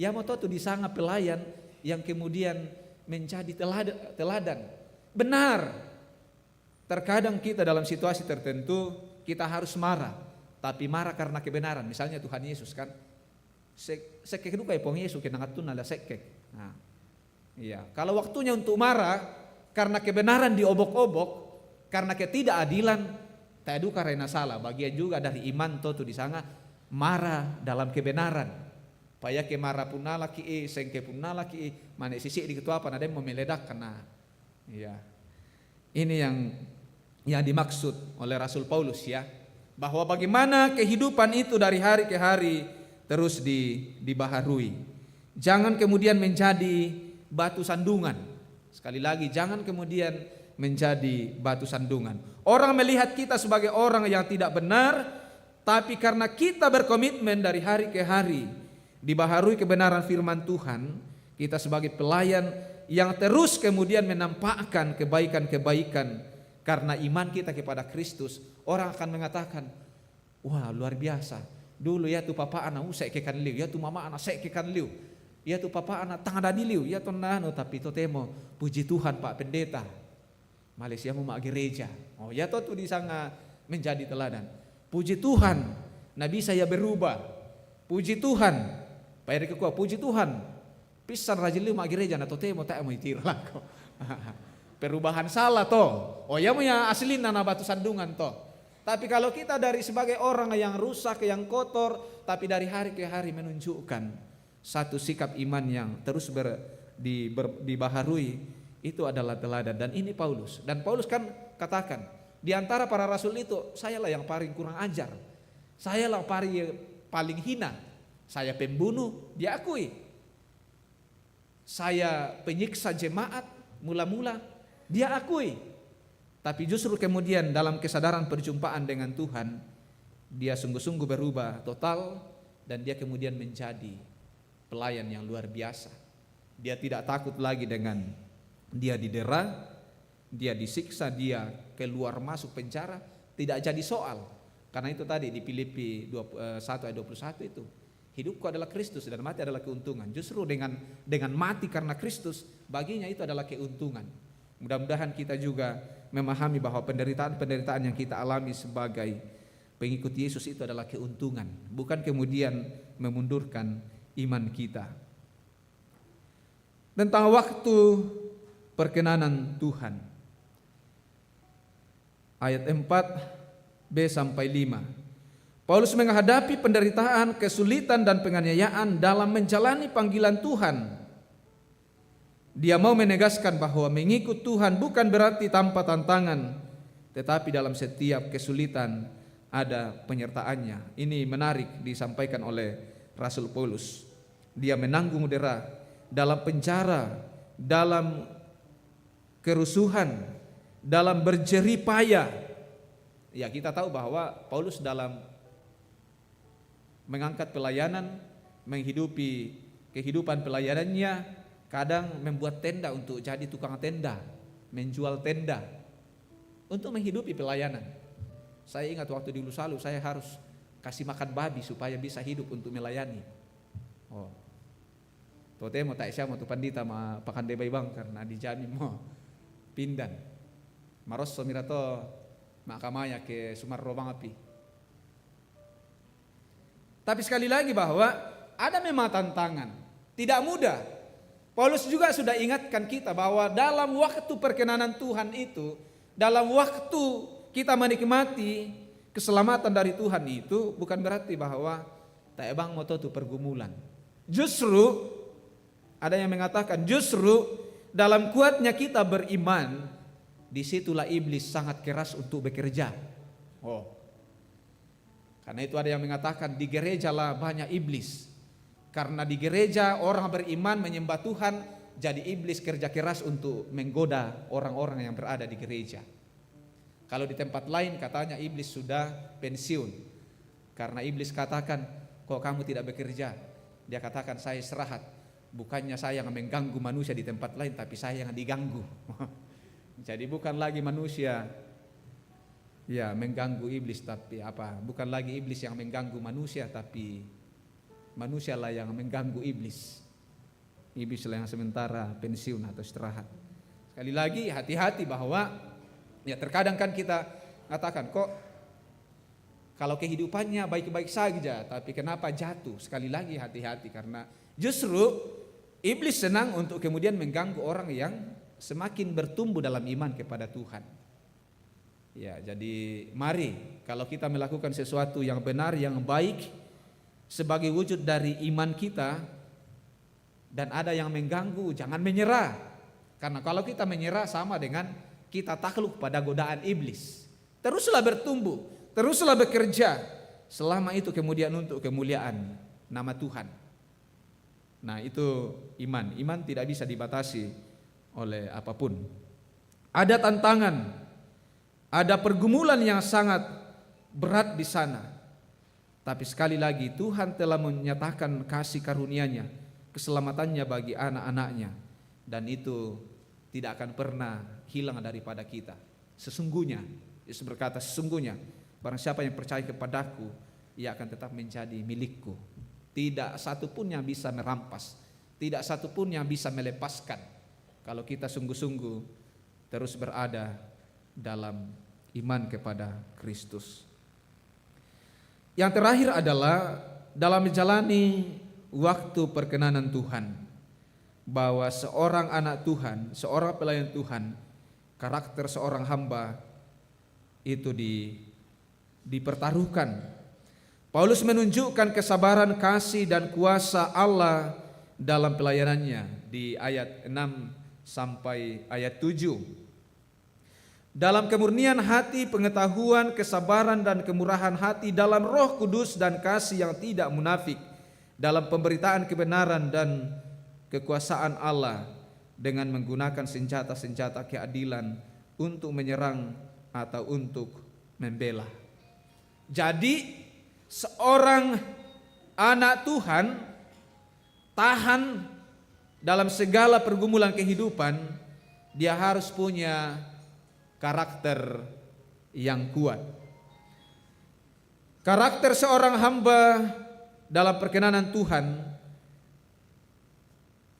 Ya mau tahu di sana pelayan yang kemudian menjadi teladan. Benar, terkadang kita dalam situasi tertentu kita harus marah, tapi marah karena kebenaran. Misalnya Tuhan Yesus kan, sekek duka ipong Yesus kenangatun ala sekek. Nah, iya. Kalau waktunya untuk marah karena kebenaran diobok-obok, karena ketidakadilan, tak duka rena salah. Bagian juga dari iman tu di sana marah dalam kebenaran. Paya ke marah pun nalaki sengke pun nalaki mana sisi di ketua apa nade mau meledak kena. Iya. Ini yang dimaksud oleh Rasul Paulus ya, bahwa bagaimana kehidupan itu dari hari ke hari terus dibaharui. Jangan kemudian menjadi batu sandungan. Sekali lagi, jangan kemudian menjadi batu sandungan. Orang melihat kita sebagai orang yang tidak benar, tapi karena kita berkomitmen dari hari ke hari dibaharui kebenaran firman Tuhan, kita sebagai pelayan yang terus kemudian menampakkan kebaikan-kebaikan karena iman kita kepada Kristus, orang akan mengatakan, wah luar biasa. Dulu ya tu papa anak usai kekan liu, ya tu mama anak saya kekan liu. Ya tu papa anak tang ada diliu, ya tu nano tapi to temo puji Tuhan Pak Pendeta. Malaysia mau mak gereja. Oh ya tu di sana menjadi teladan. Puji Tuhan, nabi saya berubah. Puji Tuhan. Pak Erik kuah puji Tuhan. Pisan rajin liu mak gereja na to temo tak mau itir lako. Perubahan salah toh. Oh ya punya asli nana batu sandungan toh. Tapi kalau kita dari sebagai orang yang rusak, yang kotor, tapi dari hari ke hari menunjukkan satu sikap iman yang terus dibaharui, itu adalah teladan. Dan ini Paulus. Dan Paulus kan katakan, di antara para rasul itu, sayalah yang paling kurang ajar. Sayalah paling hina. Saya pembunuh, diakui. Saya penyiksa jemaat, mula-mula, dia akui. Tapi justru kemudian dalam kesadaran perjumpaan dengan Tuhan, dia sungguh-sungguh berubah total dan dia kemudian menjadi pelayan yang luar biasa. Dia tidak takut lagi dengan dia didera, dia disiksa, dia keluar masuk penjara, tidak jadi soal. Karena itu tadi di Filipi 1 ayat 21 itu, hidupku adalah Kristus dan mati adalah keuntungan. Justru dengan mati karena Kristus, baginya itu adalah keuntungan. Mudah-mudahan kita juga memahami bahwa penderitaan-penderitaan yang kita alami sebagai pengikut Yesus itu adalah keuntungan, bukan kemudian memundurkan iman kita. Tentang waktu perkenanan Tuhan, ayat 4b sampai 5. Paulus menghadapi penderitaan, kesulitan dan penganiayaan dalam menjalani panggilan Tuhan. Dia mau menegaskan bahwa mengikut Tuhan bukan berarti tanpa tantangan, tetapi dalam setiap kesulitan ada penyertaannya. Ini menarik disampaikan oleh Rasul Paulus. Dia menanggung dera dalam penjara, dalam kerusuhan, dalam berjerih payah. Ya, kita tahu bahwa Paulus dalam mengangkat pelayanan, menghidupi kehidupan pelayanannya, kadang membuat tenda untuk jadi tukang tenda, menjual tenda untuk menghidupi pelayanan. Saya ingat waktu di Lusalu saya harus kasih makan babi supaya bisa hidup untuk melayani. Oh, totemo tak siya mo tu pandita ma pakande baybang karena dijami mo pindan. Marosso mirato makamaya ke Sumarro Bangapi. Tapi sekali lagi bahwa ada memang tantangan, tidak mudah. Paulus juga sudah ingatkan kita bahwa dalam waktu perkenanan Tuhan itu, dalam waktu kita menikmati keselamatan dari Tuhan itu, bukan berarti bahwa tak ebang moto itu pergumulan. Justru ada yang mengatakan justru dalam kuatnya kita beriman, disitulah iblis sangat keras untuk bekerja. Oh, karena itu ada yang mengatakan di gereja lah banyak iblis. Karena di gereja orang beriman menyembah Tuhan, jadi iblis kerja keras untuk menggoda orang-orang yang berada di gereja. Kalau di tempat lain katanya iblis sudah pensiun. Karena iblis katakan, kok kamu tidak bekerja? Dia katakan saya istirahat. Bukannya saya yang mengganggu manusia di tempat lain, tapi saya yang diganggu. Jadi bukan lagi manusia ya mengganggu iblis, tapi apa? Bukan lagi iblis yang mengganggu manusia, tapi manusia lah yang mengganggu iblis. Iblis lah yang sementara pensiun atau istirahat. Sekali lagi hati-hati bahwa ya terkadang kan kita katakan kok kalau kehidupannya baik-baik saja, tapi kenapa jatuh? Sekali lagi hati-hati karena justru iblis senang untuk kemudian mengganggu orang yang semakin bertumbuh dalam iman kepada Tuhan. Ya, jadi mari kalau kita melakukan sesuatu yang benar, yang baik sebagai wujud dari iman kita dan ada yang mengganggu, jangan menyerah. Karena kalau kita menyerah sama dengan kita takluk pada godaan iblis. Teruslah bertumbuh, teruslah bekerja. Selama itu kemudian untuk kemuliaan nama Tuhan. Nah, itu iman. Iman tidak bisa dibatasi oleh apapun. Ada tantangan, ada pergumulan yang sangat berat di sana. Tapi sekali lagi Tuhan telah menyatakan kasih karunia-Nya, keselamatannya bagi anak-anaknya, dan itu tidak akan pernah hilang daripada kita. Sesungguhnya, Yesus berkata, sesungguhnya barang siapa yang percaya kepadaku, ia akan tetap menjadi milikku. Tidak satu pun yang bisa merampas, tidak satu pun yang bisa melepaskan. Kalau kita sungguh-sungguh terus berada dalam iman kepada Kristus. Yang terakhir adalah dalam menjalani waktu perkenanan Tuhan, bahwa seorang anak Tuhan, seorang pelayan Tuhan, karakter seorang hamba itu dipertaruhkan. Paulus menunjukkan kesabaran, kasih dan kuasa Allah dalam pelayanannya di ayat 6 sampai ayat 7. Dalam kemurnian hati, pengetahuan, kesabaran dan kemurahan hati, dalam Roh Kudus dan kasih yang tidak munafik, dalam pemberitaan kebenaran dan kekuasaan Allah, dengan menggunakan senjata-senjata keadilan untuk menyerang atau untuk membela. Jadi seorang anak Tuhan tahan dalam segala pergumulan kehidupan, dia harus punya karakter yang kuat. Karakter seorang hamba dalam perkenanan Tuhan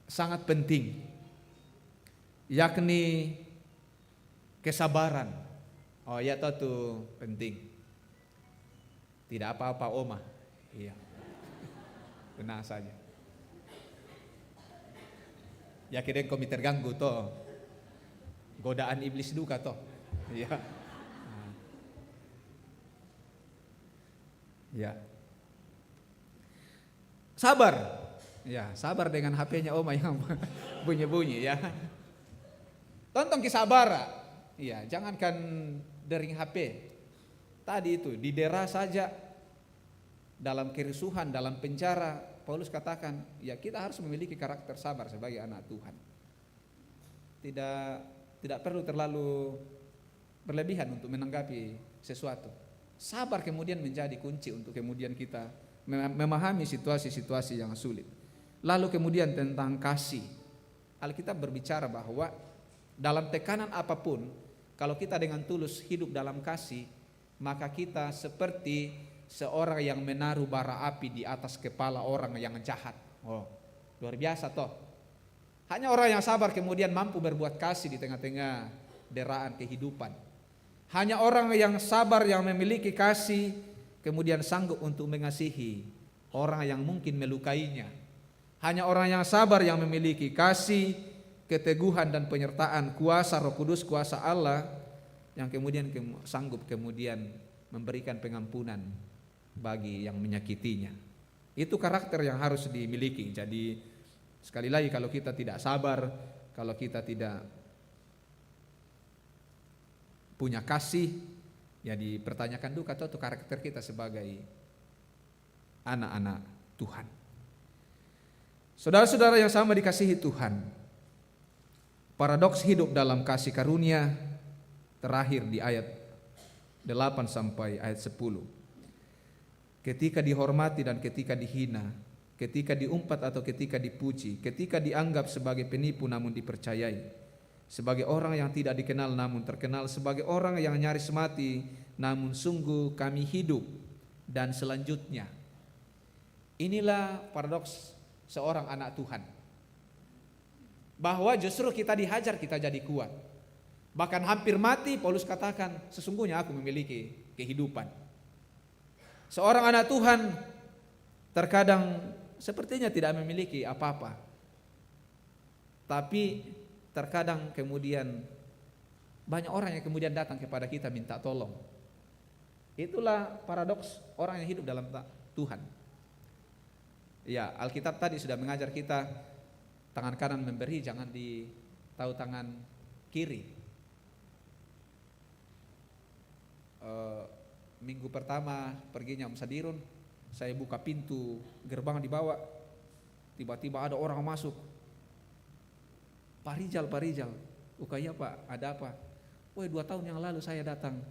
sangat penting, yakni Kesabaran. Oh ya toh tuh penting. Tidak apa-apa Oma. Iya. Tenang saja. Ya kira kau terganggu toh. Godaan iblis duka toh. Iya. Ya. Sabar. Ya, sabar dengan HP-nya Oma yang bunyi-bunyi ya. Tonton kesabaran. Ya, jangankan dering HP. Tadi itu didera saja dalam kerusuhan, dalam penjara, Paulus katakan, ya kita harus memiliki karakter sabar sebagai anak Tuhan. Tidak perlu terlalu berlebihan untuk menanggapi sesuatu. Sabar kemudian menjadi kunci untuk kemudian kita memahami situasi-situasi yang sulit. Lalu kemudian tentang kasih. Alkitab berbicara bahwa dalam tekanan apapun, kalau kita dengan tulus hidup dalam kasih, maka kita seperti seorang yang menaruh bara api di atas kepala orang yang jahat. Oh, luar biasa toh. Hanya orang yang sabar kemudian mampu berbuat kasih di tengah-tengah deraan kehidupan. Hanya orang yang sabar yang memiliki kasih kemudian sanggup untuk mengasihi orang yang mungkin melukainya. Hanya orang yang sabar yang memiliki kasih, keteguhan dan penyertaan kuasa Roh Kudus, kuasa Allah yang kemudian sanggup kemudian memberikan pengampunan bagi yang menyakitinya. Itu karakter yang harus dimiliki. Jadi sekali lagi kalau kita tidak sabar, kalau kita tidak punya kasih, ya dipertanyakan juga atau karakter kita sebagai anak-anak Tuhan. Saudara-saudara yang sama dikasihi Tuhan, paradoks hidup dalam kasih karunia terakhir di ayat 8 sampai ayat 10. Ketika dihormati dan ketika dihina, ketika diumpat atau ketika dipuji, ketika dianggap sebagai penipu namun dipercayai, sebagai orang yang tidak dikenal namun terkenal, sebagai orang yang nyaris mati namun sungguh kami hidup, dan selanjutnya. Inilah paradoks seorang anak Tuhan, bahwa justru kita dihajar kita jadi kuat. Bahkan hampir mati Paulus katakan sesungguhnya aku memiliki kehidupan. Seorang anak Tuhan terkadang sepertinya tidak memiliki apa-apa, tapi terkadang kemudian banyak orang yang kemudian datang kepada kita minta tolong. Itulah paradoks orang yang hidup dalam Tuhan. Ya, Alkitab tadi sudah mengajar kita tangan kanan memberi, jangan tahu tangan kiri. Minggu pertama perginya Om Sadirun, saya buka pintu gerbang dibawa, tiba-tiba ada orang masuk. Pak Rijal, iya Pak, ada apa? Woi 2 tahun yang lalu saya datang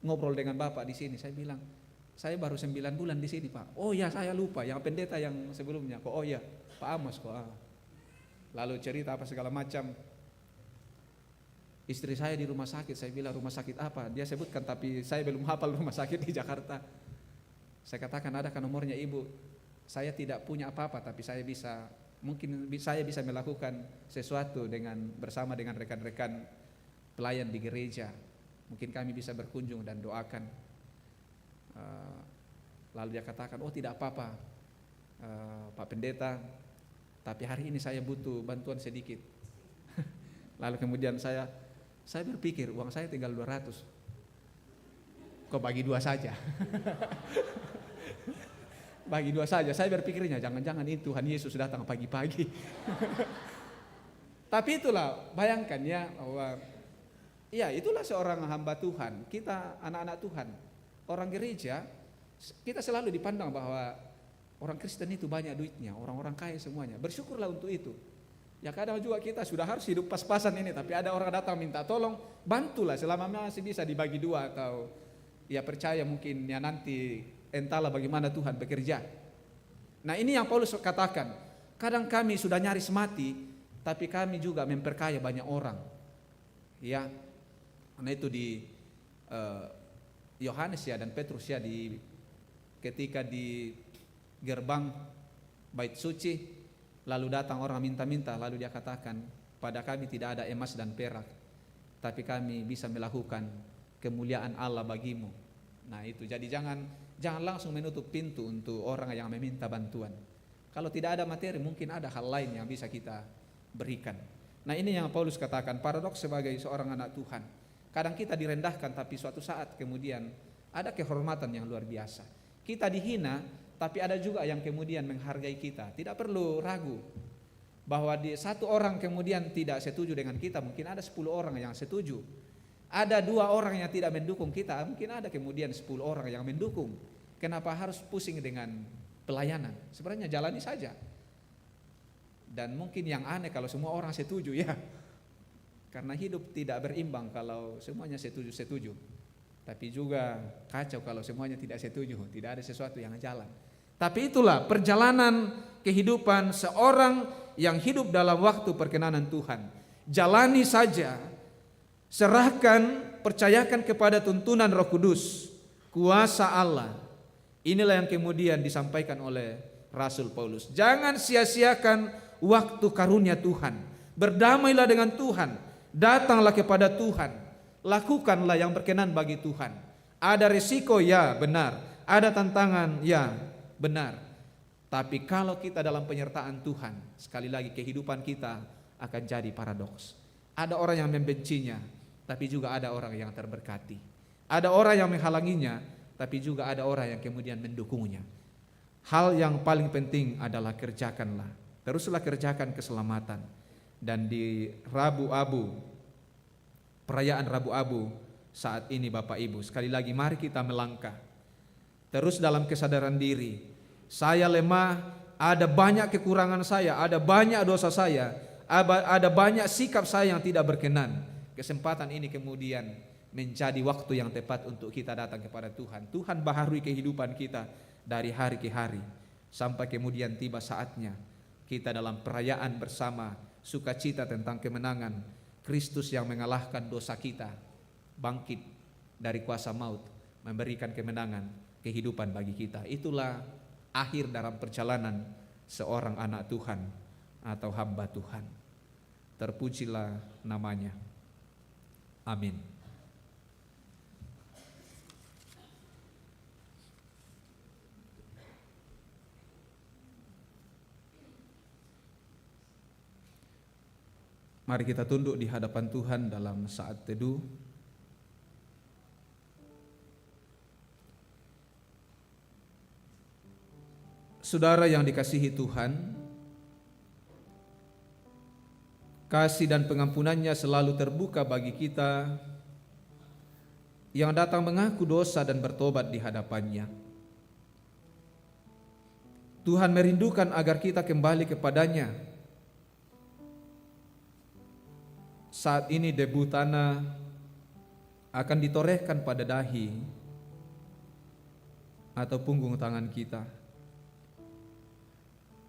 ngobrol dengan Bapak di sini. Saya bilang, saya baru 9 bulan di sini Pak. Oh ya saya lupa, yang pendeta yang sebelumnya. Kok oh ya Pak Amos kok. Lalu cerita apa segala macam. Istri saya di rumah sakit, saya bilang rumah sakit apa? Dia sebutkan tapi saya belum hafal rumah sakit di Jakarta. Saya katakan adakah nomornya ibu? Saya tidak punya apa-apa tapi saya bisa, mungkin saya bisa melakukan sesuatu bersama dengan rekan-rekan pelayan di gereja. Mungkin kami bisa berkunjung dan doakan. Lalu dia katakan, oh tidak apa-apa Pak Pendeta, tapi hari ini saya butuh bantuan sedikit. Lalu kemudian saya berpikir uang saya tinggal 200, kok bagi 2 saja. Bagi 2 saja. Saya berpikirnya jangan-jangan itu Tuhan Yesus datang pagi-pagi. Tapi itulah, bayangkan ya bahwa ya itulah seorang hamba Tuhan. Kita anak-anak Tuhan, orang gereja, kita selalu dipandang bahwa orang Kristen itu banyak duitnya, orang-orang kaya semuanya. Bersyukurlah untuk itu. Ya kadang juga kita sudah harus hidup pas-pasan ini, tapi ada orang datang minta tolong, bantulah selama masih bisa dibagi 2 atau ya percaya mungkin ya nanti entahlah bagaimana Tuhan bekerja. Nah ini yang Paulus katakan, kadang kami sudah nyaris mati, tapi kami juga memperkaya banyak orang. Ya, karena itu di Yohanes ya dan Petrus ya ketika di gerbang bait suci, lalu datang orang minta-minta, lalu dia katakan, pada kami tidak ada emas dan perak, tapi kami bisa melakukan kemuliaan Allah bagimu. Nah itu, jadi jangan langsung menutup pintu untuk orang yang meminta bantuan. Kalau tidak ada materi, mungkin ada hal lain yang bisa kita berikan. Nah ini yang Paulus katakan, paradoks sebagai seorang anak Tuhan. Kadang kita direndahkan, tapi suatu saat kemudian ada kehormatan yang luar biasa. Kita dihina, tapi ada juga yang kemudian menghargai kita. Tidak perlu ragu bahwa satu orang kemudian tidak setuju dengan kita, mungkin ada 10 orang yang setuju. Ada 2 orang yang tidak mendukung kita, mungkin ada kemudian 10 orang yang mendukung. Kenapa harus pusing dengan pelayanan? Sebenarnya jalani saja. Dan mungkin yang aneh kalau semua orang setuju ya. Karena hidup tidak berimbang kalau semuanya setuju-setuju. Tapi juga kacau kalau semuanya tidak setuju, tidak ada sesuatu yang jalan. Tapi itulah perjalanan kehidupan seorang yang hidup dalam waktu perkenanan Tuhan. Jalani saja, serahkan, percayakan kepada tuntunan Roh Kudus, kuasa Allah. Inilah yang kemudian disampaikan oleh Rasul Paulus. Jangan sia-siakan waktu karunia Tuhan. Berdamailah dengan Tuhan. Datanglah kepada Tuhan. Lakukanlah yang berkenan bagi Tuhan. Ada risiko, ya benar. Ada tantangan, ya benar. Tapi kalau kita dalam penyertaan Tuhan, sekali lagi kehidupan kita akan jadi paradoks. Ada orang yang membencinya, tapi juga ada orang yang terberkati. Ada orang yang menghalanginya, tapi juga ada orang yang kemudian mendukungnya. Hal yang paling penting adalah kerjakanlah. Teruslah kerjakan keselamatan. Dan di Rabu Abu, perayaan Rabu Abu saat ini Bapak Ibu, sekali lagi mari kita melangkah terus dalam kesadaran diri. Saya lemah, ada banyak kekurangan saya, ada banyak dosa saya, ada banyak sikap saya yang tidak berkenan. Kesempatan ini kemudian menjadi waktu yang tepat untuk kita datang kepada Tuhan. Tuhan baharui kehidupan kita dari hari ke hari, sampai kemudian tiba saatnya kita dalam perayaan bersama, sukacita tentang kemenangan Kristus yang mengalahkan dosa kita, bangkit dari kuasa maut, memberikan kemenangan kehidupan bagi kita. Itulah akhir dalam perjalanan seorang anak Tuhan atau hamba Tuhan. Terpujilah namanya. Amin. Mari kita tunduk di hadapan Tuhan dalam saat teduh. Saudara yang dikasihi Tuhan, kasih dan pengampunannya selalu terbuka bagi kita yang datang mengaku dosa dan bertobat di hadapannya. Tuhan merindukan agar kita kembali kepadanya. Saat ini debu tanah akan ditorehkan pada dahi atau punggung tangan kita.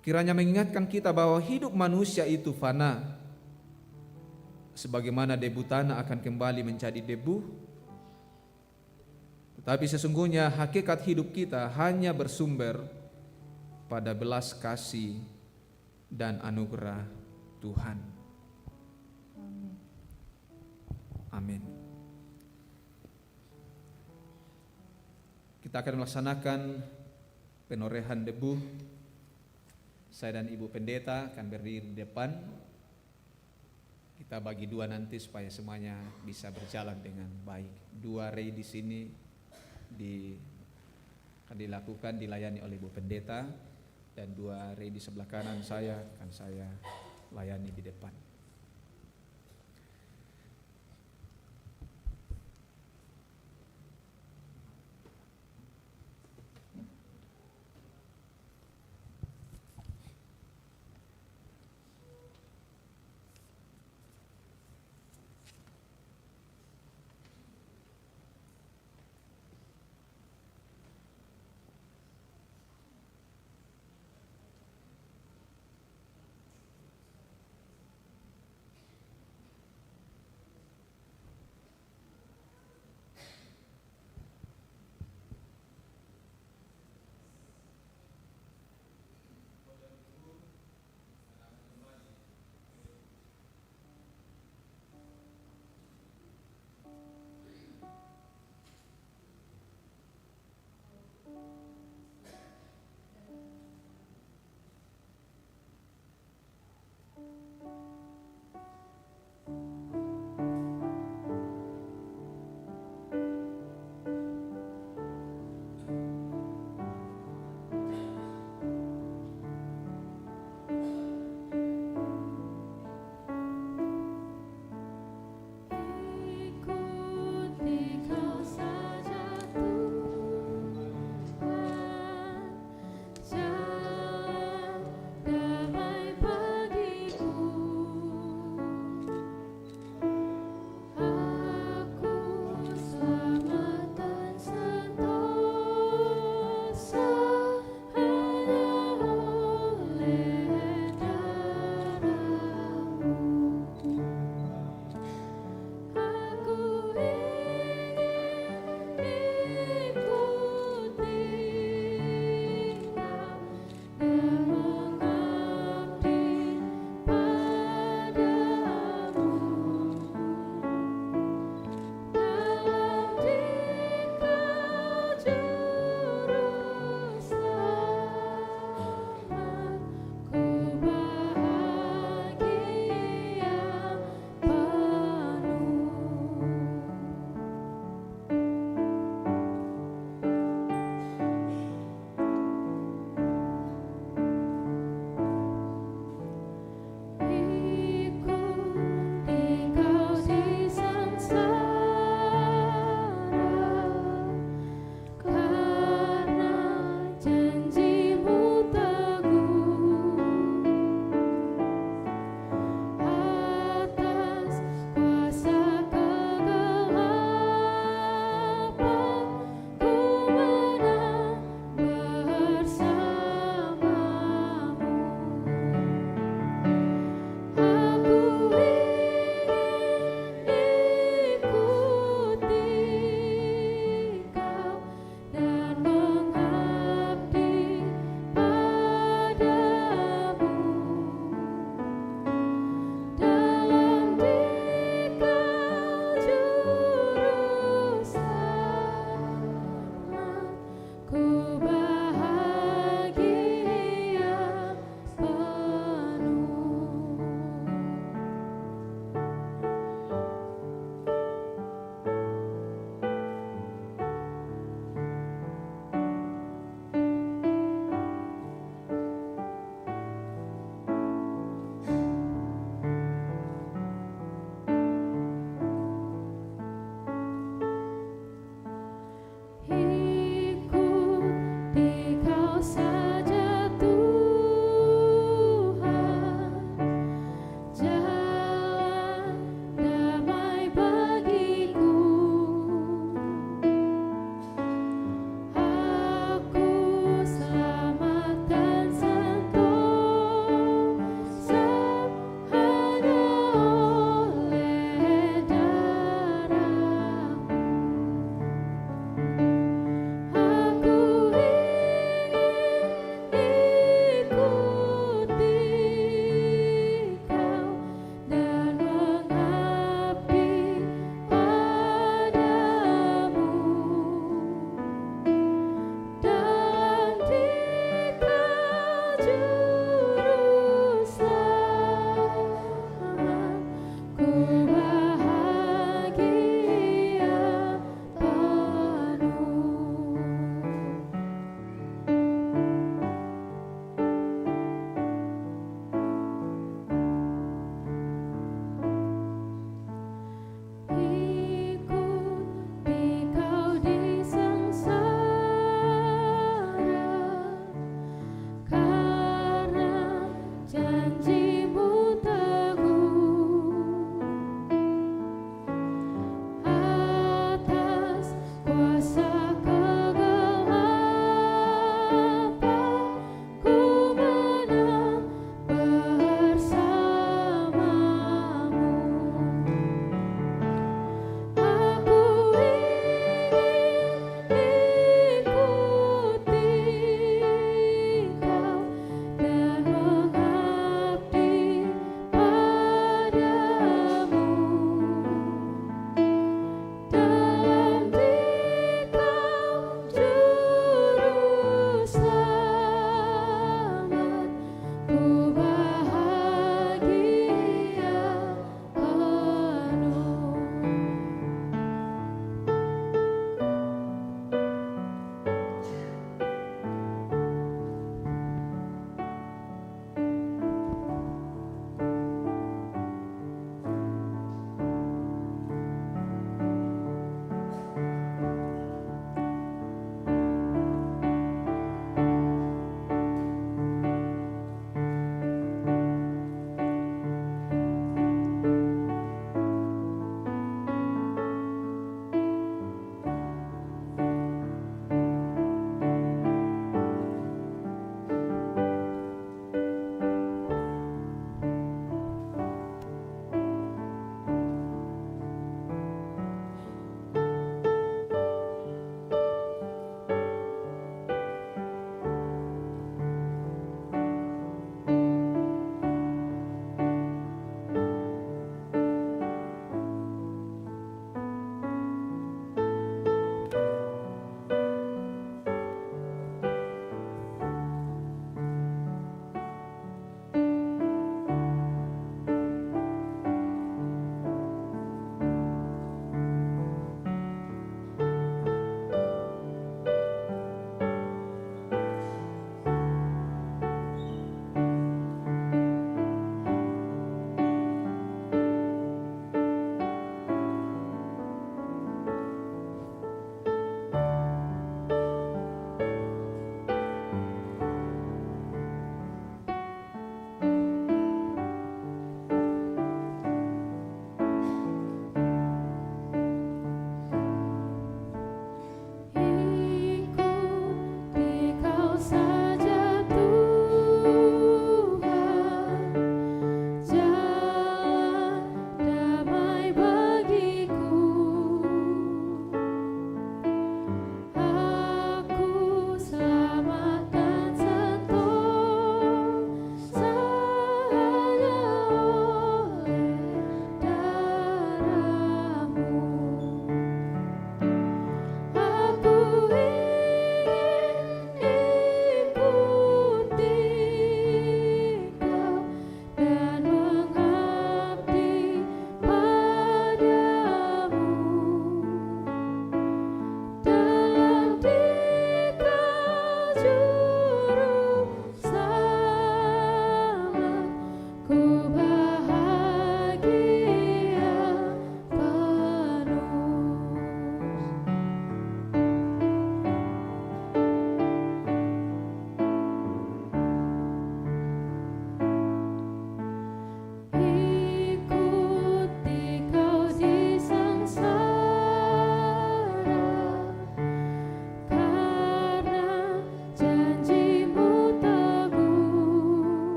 Kiranya mengingatkan kita bahwa hidup manusia itu fana. Sebagaimana debu tanah akan kembali menjadi debu, tetapi sesungguhnya hakikat hidup kita hanya bersumber pada belas kasih dan anugerah Tuhan. Amin. Kita akan melaksanakan penorehan debu. Saya dan Ibu Pendeta akan berdiri di depan. Kita bagi 2 nanti supaya semuanya bisa berjalan dengan baik. 2 rei di sini akan dilakukan, dilayani oleh Ibu Pendeta, dan 2 rei di sebelah kanan saya akan saya layani di depan.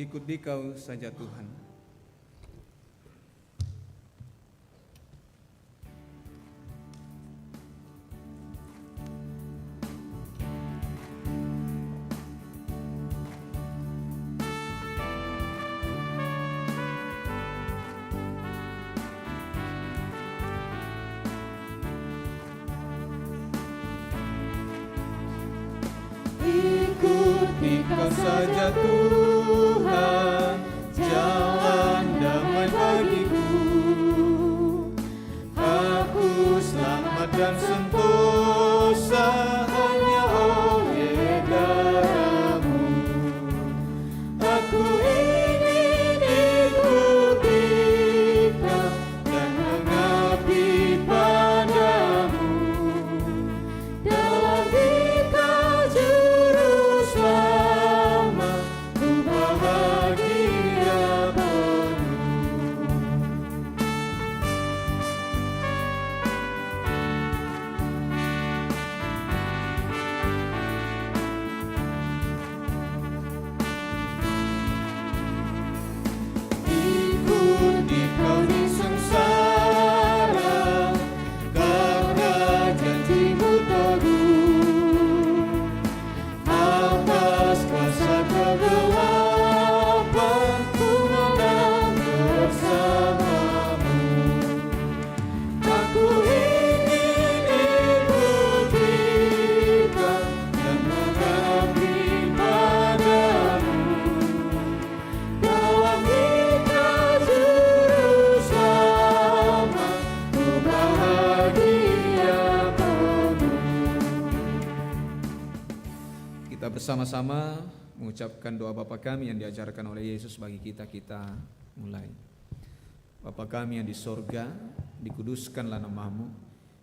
ikut Dikau saja Tuhan. Ikuti Kau saja Tuhan, jalan damai bagiku. Aku selamat dan sentosa hanya oleh darah-Mu. Aku ingin ikuti Kau dan mengabdi padamu. Dalam Dikau juru selamat, ku bahagia penuh. Ikut Dikau di sengsara, karena janji-Mu teguh. Atas kuasa kegelapan ku menang bersama-Mu. Aku ingin ikuti Kau dan mengabdi padamu. Dalam Dikau juru selamat, ku bahagia penuh. Kita bersama-sama mengucapkan doa Bapa kami yang diajarkan oleh Yesus bagi kita mulai. Bapa kami yang di sorga, dikuduskanlah nama-Mu,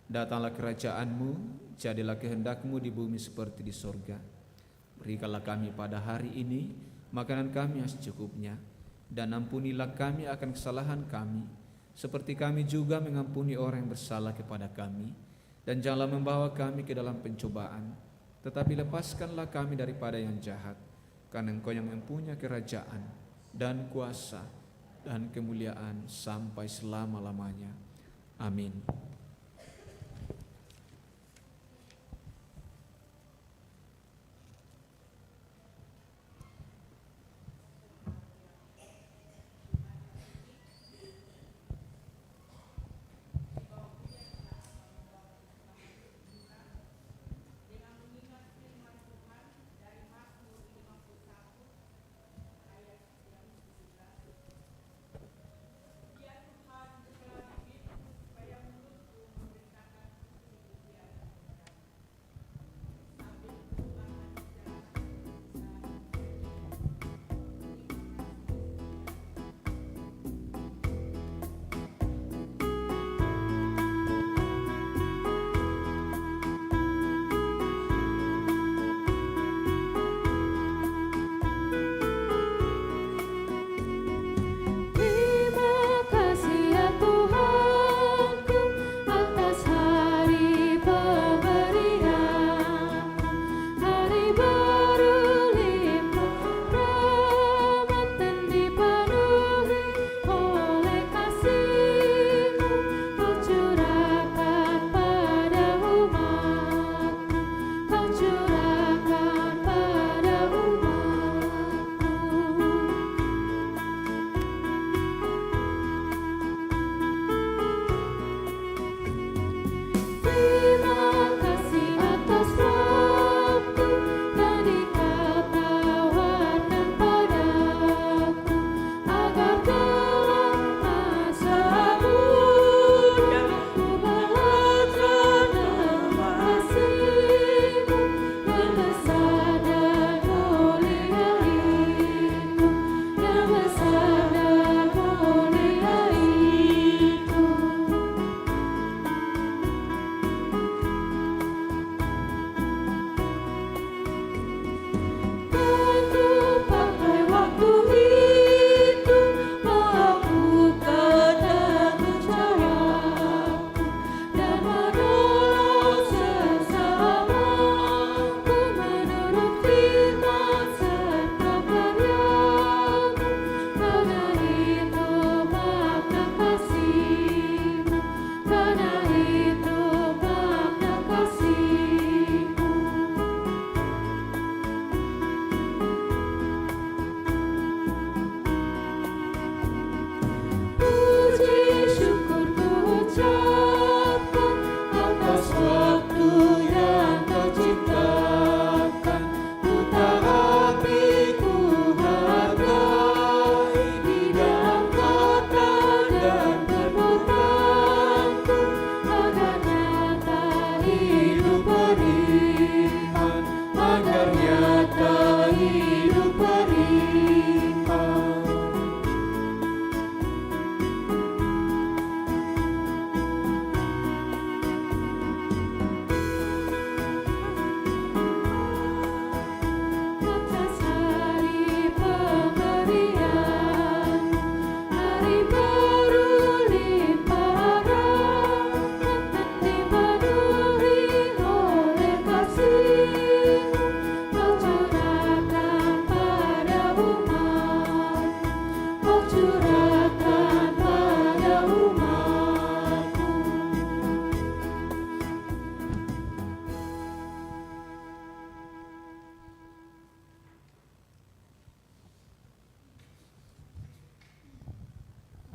datanglah kerajaan-Mu, jadilah kehendak-Mu di bumi seperti di sorga. Berikanlah kami pada hari ini makanan kami yang secukupnya, dan ampunilah kami akan kesalahan kami, seperti kami juga mengampuni orang yang bersalah kepada kami. Dan janganlah membawa kami ke dalam pencobaan, tetapi lepaskanlah kami daripada yang jahat, karena Engkau yang mempunyai kerajaan dan kuasa dan kemuliaan sampai selama-lamanya. Amin.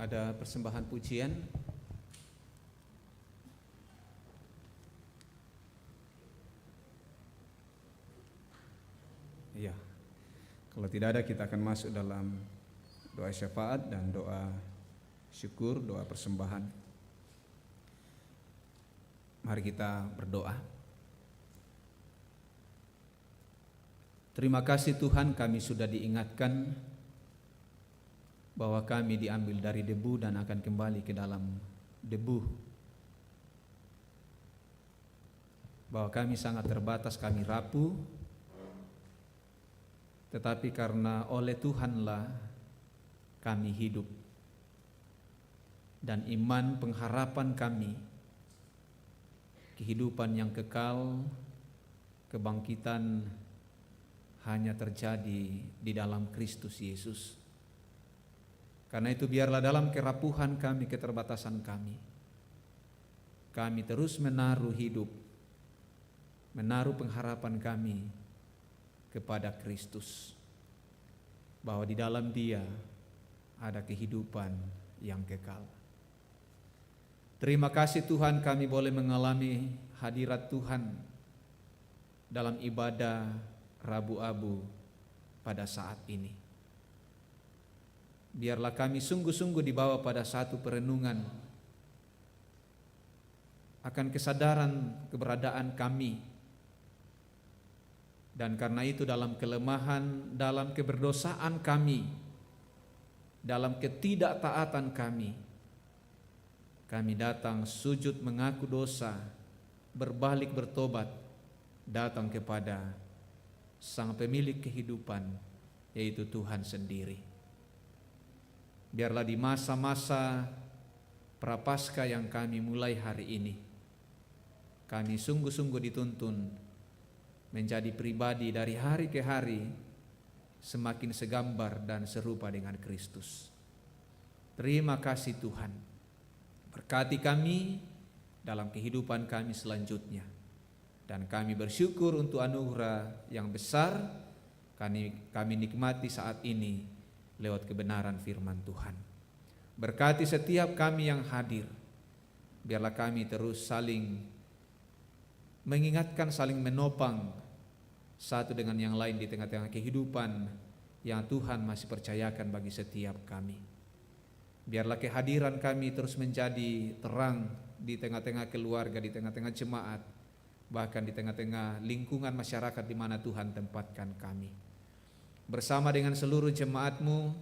ada persembahan pujian. Iya. Kalau tidak ada, kita akan masuk dalam doa syafaat dan doa syukur, doa persembahan. Mari kita berdoa. Terima kasih Tuhan, kami sudah diingatkan bahwa kami diambil dari debu dan akan kembali ke dalam debu. Bahwa kami sangat terbatas, kami rapuh, tetapi karena oleh Tuhanlah kami hidup. Dan iman pengharapan kami, kehidupan yang kekal, kebangkitan hanya terjadi di dalam Kristus Yesus. Karena itu biarlah dalam kerapuhan kami, keterbatasan kami terus menaruh hidup, menaruh pengharapan kami kepada Kristus, bahwa di dalam Dia ada kehidupan yang kekal. Terima kasih Tuhan, kami boleh mengalami hadirat Tuhan dalam ibadah Rabu Abu pada saat ini. Biarlah kami sungguh-sungguh dibawa pada satu perenungan akan kesadaran keberadaan kami. Dan karena itu dalam kelemahan, dalam keberdosaan kami, dalam ketidaktaatan kami datang sujud mengaku dosa, berbalik bertobat, datang kepada Sang Pemilik kehidupan, yaitu Tuhan sendiri. Biarlah di masa-masa Prapaskah yang kami mulai hari ini, kami sungguh-sungguh dituntun menjadi pribadi dari hari ke hari semakin segambar dan serupa dengan Kristus. Terima kasih Tuhan. Berkati kami dalam kehidupan kami selanjutnya. Dan kami bersyukur untuk anugerah yang besar kami nikmati saat ini lewat kebenaran firman Tuhan. Berkati setiap kami yang hadir. Biarlah kami terus saling mengingatkan, saling menopang satu dengan yang lain di tengah-tengah kehidupan yang Tuhan masih percayakan bagi setiap kami. Biarlah kehadiran kami terus menjadi terang di tengah-tengah keluarga, di tengah-tengah jemaat, bahkan di tengah-tengah lingkungan masyarakat di mana Tuhan tempatkan kami. Bersama dengan seluruh jemaat-Mu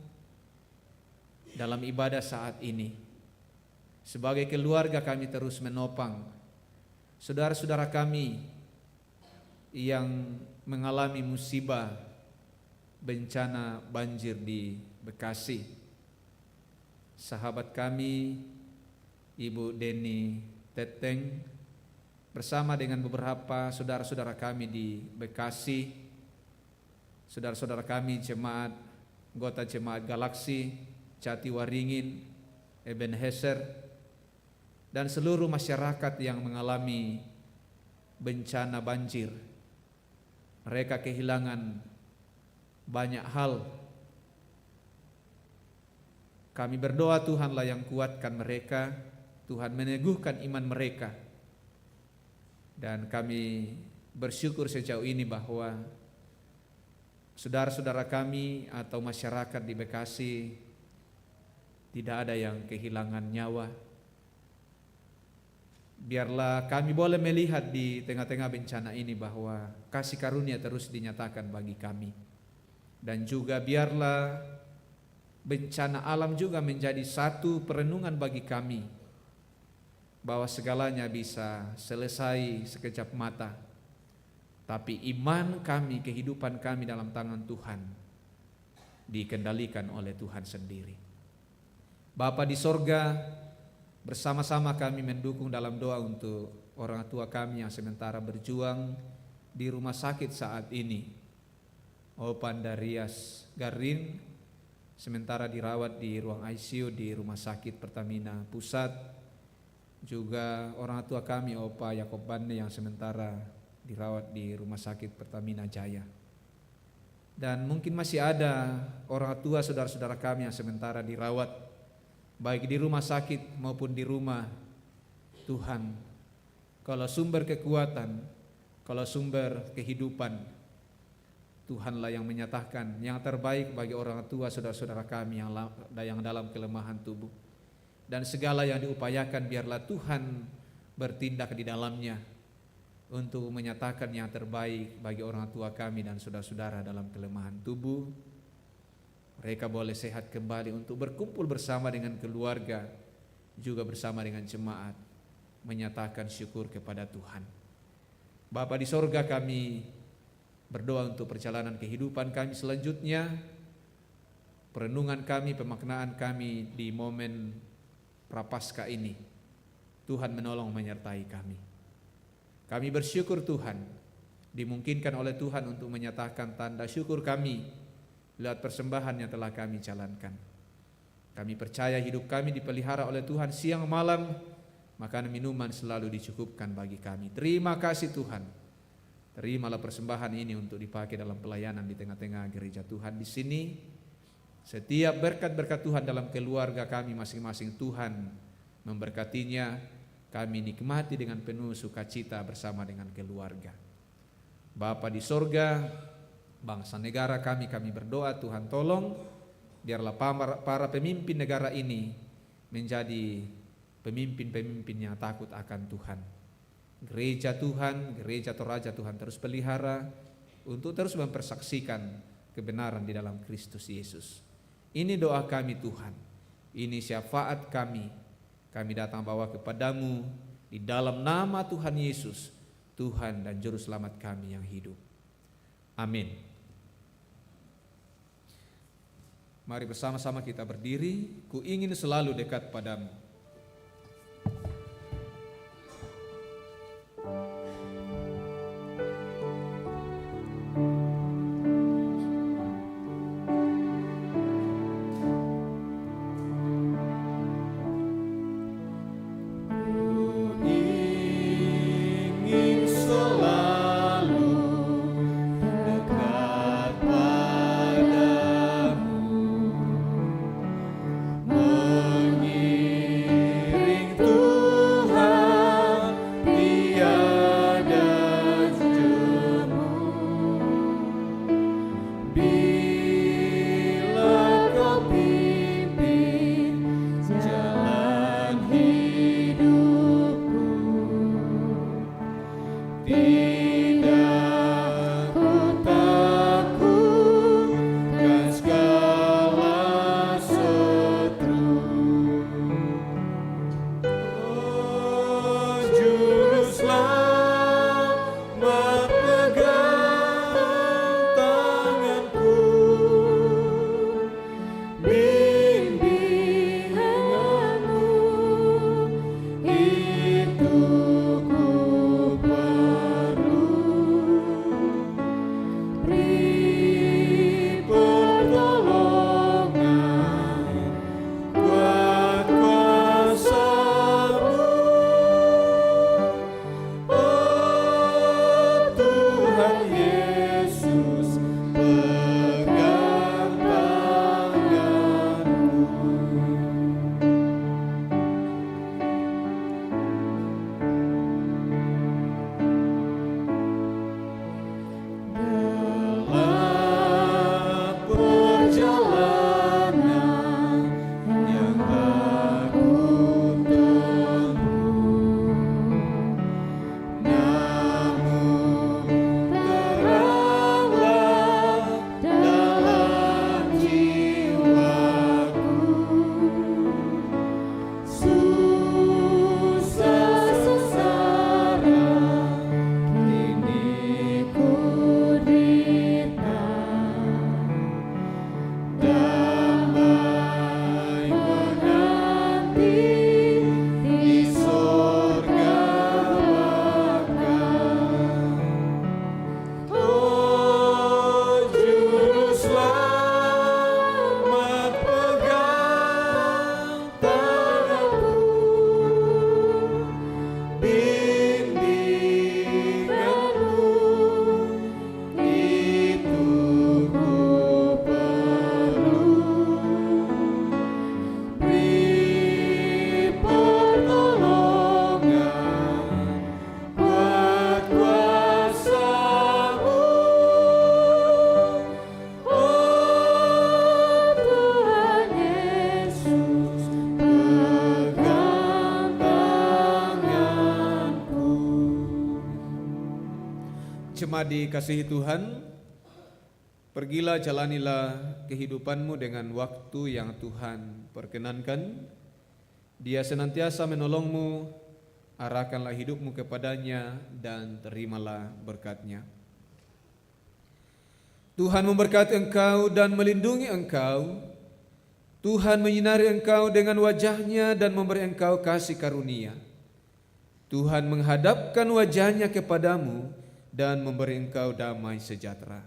dalam ibadah saat ini, sebagai keluarga kami terus menopang saudara-saudara kami yang mengalami musibah bencana banjir di Bekasi. Sahabat kami Ibu Deni Teteng bersama dengan beberapa saudara-saudara kami di Bekasi, saudara-saudara kami jemaat, anggota jemaat Galaksi, Jatiwaringin, Ebenezer, dan seluruh masyarakat yang mengalami bencana banjir. Mereka kehilangan banyak hal. Kami berdoa Tuhanlah yang kuatkan mereka, Tuhan meneguhkan iman mereka. Dan kami bersyukur sejauh ini bahwa saudara-saudara kami atau masyarakat di Bekasi tidak ada yang kehilangan nyawa. Biarlah kami boleh melihat di tengah-tengah bencana ini bahwa kasih karunia terus dinyatakan bagi kami. Dan juga biarlah bencana alam juga menjadi satu perenungan bagi kami, bahwa segalanya bisa selesai sekejap mata, tapi iman kami, kehidupan kami dalam tangan Tuhan dikendalikan oleh Tuhan sendiri. Bapa di sorga, bersama-sama kami mendukung dalam doa untuk orang tua kami yang sementara berjuang di rumah sakit saat ini. Opan Darias Garin sementara dirawat di ruang ICU di Rumah Sakit Pertamina Pusat. Juga orang tua kami Opa Yakob Bande yang sementara dirawat di Rumah Sakit Pertamina Jaya. Dan mungkin masih ada orang tua saudara-saudara kami yang sementara dirawat baik di rumah sakit maupun di rumah. Tuhan, kalau sumber kekuatan, kalau sumber kehidupan, Tuhanlah yang menyatakan yang terbaik bagi orang tua saudara-saudara kami yang dalam kelemahan tubuh. Dan segala yang diupayakan biarlah Tuhan bertindak di dalamnya untuk menyatakan yang terbaik bagi orang tua kami dan saudara-saudara dalam kelemahan tubuh. Mereka boleh sehat kembali untuk berkumpul bersama dengan keluarga, juga bersama dengan jemaat, menyatakan syukur kepada Tuhan. Bapa di sorga, kami berdoa untuk perjalanan kehidupan kami selanjutnya, perenungan kami, pemaknaan kami di momen Prapaskah ini. Tuhan menolong menyertai kami. Kami bersyukur Tuhan, dimungkinkan oleh Tuhan untuk menyatakan tanda syukur kami lewat persembahan yang telah kami jalankan. Kami percaya hidup kami dipelihara oleh Tuhan siang malam, makanan minuman selalu dicukupkan bagi kami. Terima kasih Tuhan. Terimalah persembahan ini untuk dipakai dalam pelayanan di tengah-tengah gereja Tuhan di sini. Setiap berkat-berkat Tuhan dalam keluarga kami masing-masing, Tuhan memberkatinya. Kami nikmati dengan penuh sukacita bersama dengan keluarga. Bapa di sorga, bangsa negara kami berdoa Tuhan tolong biarlah para pemimpin negara ini menjadi pemimpin-pemimpin yang takut akan Tuhan. Gereja Tuhan, gereja Toraja Tuhan terus pelihara untuk terus mempersaksikan kebenaran di dalam Kristus Yesus. Ini doa kami Tuhan, ini syafaat kami. Kami datang bawa kepadamu di dalam nama Tuhan Yesus, Tuhan dan Juru Selamat kami yang hidup. Amin. Mari bersama-sama kita berdiri. Ku ingin selalu dekat padamu. Mengingat jemaat dikasihi Tuhan, pergilah jalanilah kehidupanmu dengan waktu yang Tuhan perkenankan. Dia senantiasa menolongmu, arahkanlah hidupmu kepadanya dan terimalah berkat-Nya. Tuhan memberkati engkau dan melindungi engkau. Tuhan menyinari engkau dengan wajah-Nya dan memberi engkau kasih karunia. Tuhan menghadapkan wajah-Nya kepadamu dan memberi engkau damai sejahtera.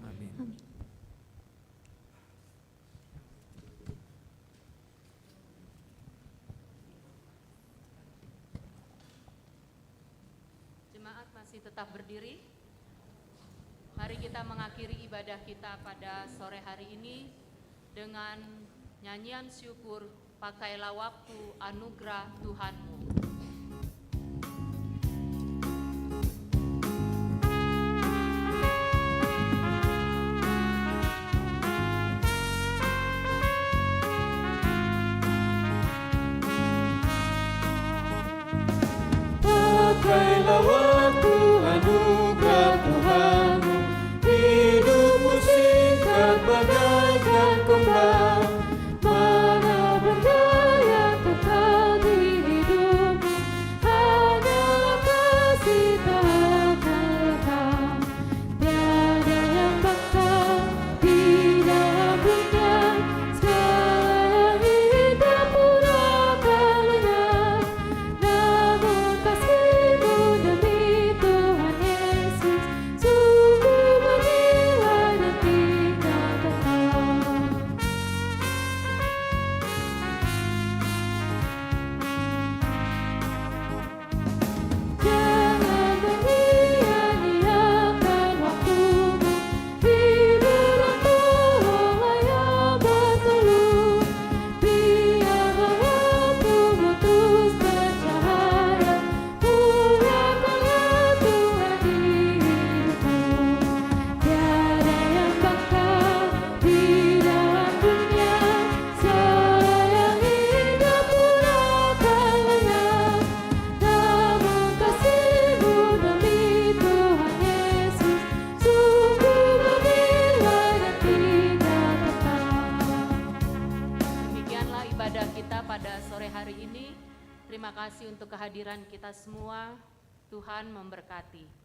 Amin. Jemaat masih tetap berdiri. Mari kita mengakhiri ibadah kita pada sore hari ini dengan nyanyian syukur, pakailah waktu anugerah Tuhanmu. Pakailah waktu anugerah Tuhanmu, hidupmu singkat bagaikan kembang. Mana benda yang kekal di hidupmu, hanyalah kasih tak akan lekang. Tiada yang bakal di dalam dunia, segala yang indah pun akan lenyap. Namun kasih-Mu demi Tuhan Yesus sungguh bernilai dan tidak kekal. Jangan menyia-nyiakan waktumu, hidup dan tolonglah yang bertolong. Biarlah waktumu terus bercahaya, muliakanlah Tuhan di hidupmu. Tiada yang bakal di dalam dunia, segala yang indah pun akan lenyap. Namun kasih-Mu demi Tuhan Yesus sungguh bernilai dan tidak kekal. Demikianlah ibadah kita pada sore hari ini. Terima kasih untuk kehadiran kita semua. Tuhan memberkati.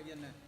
jana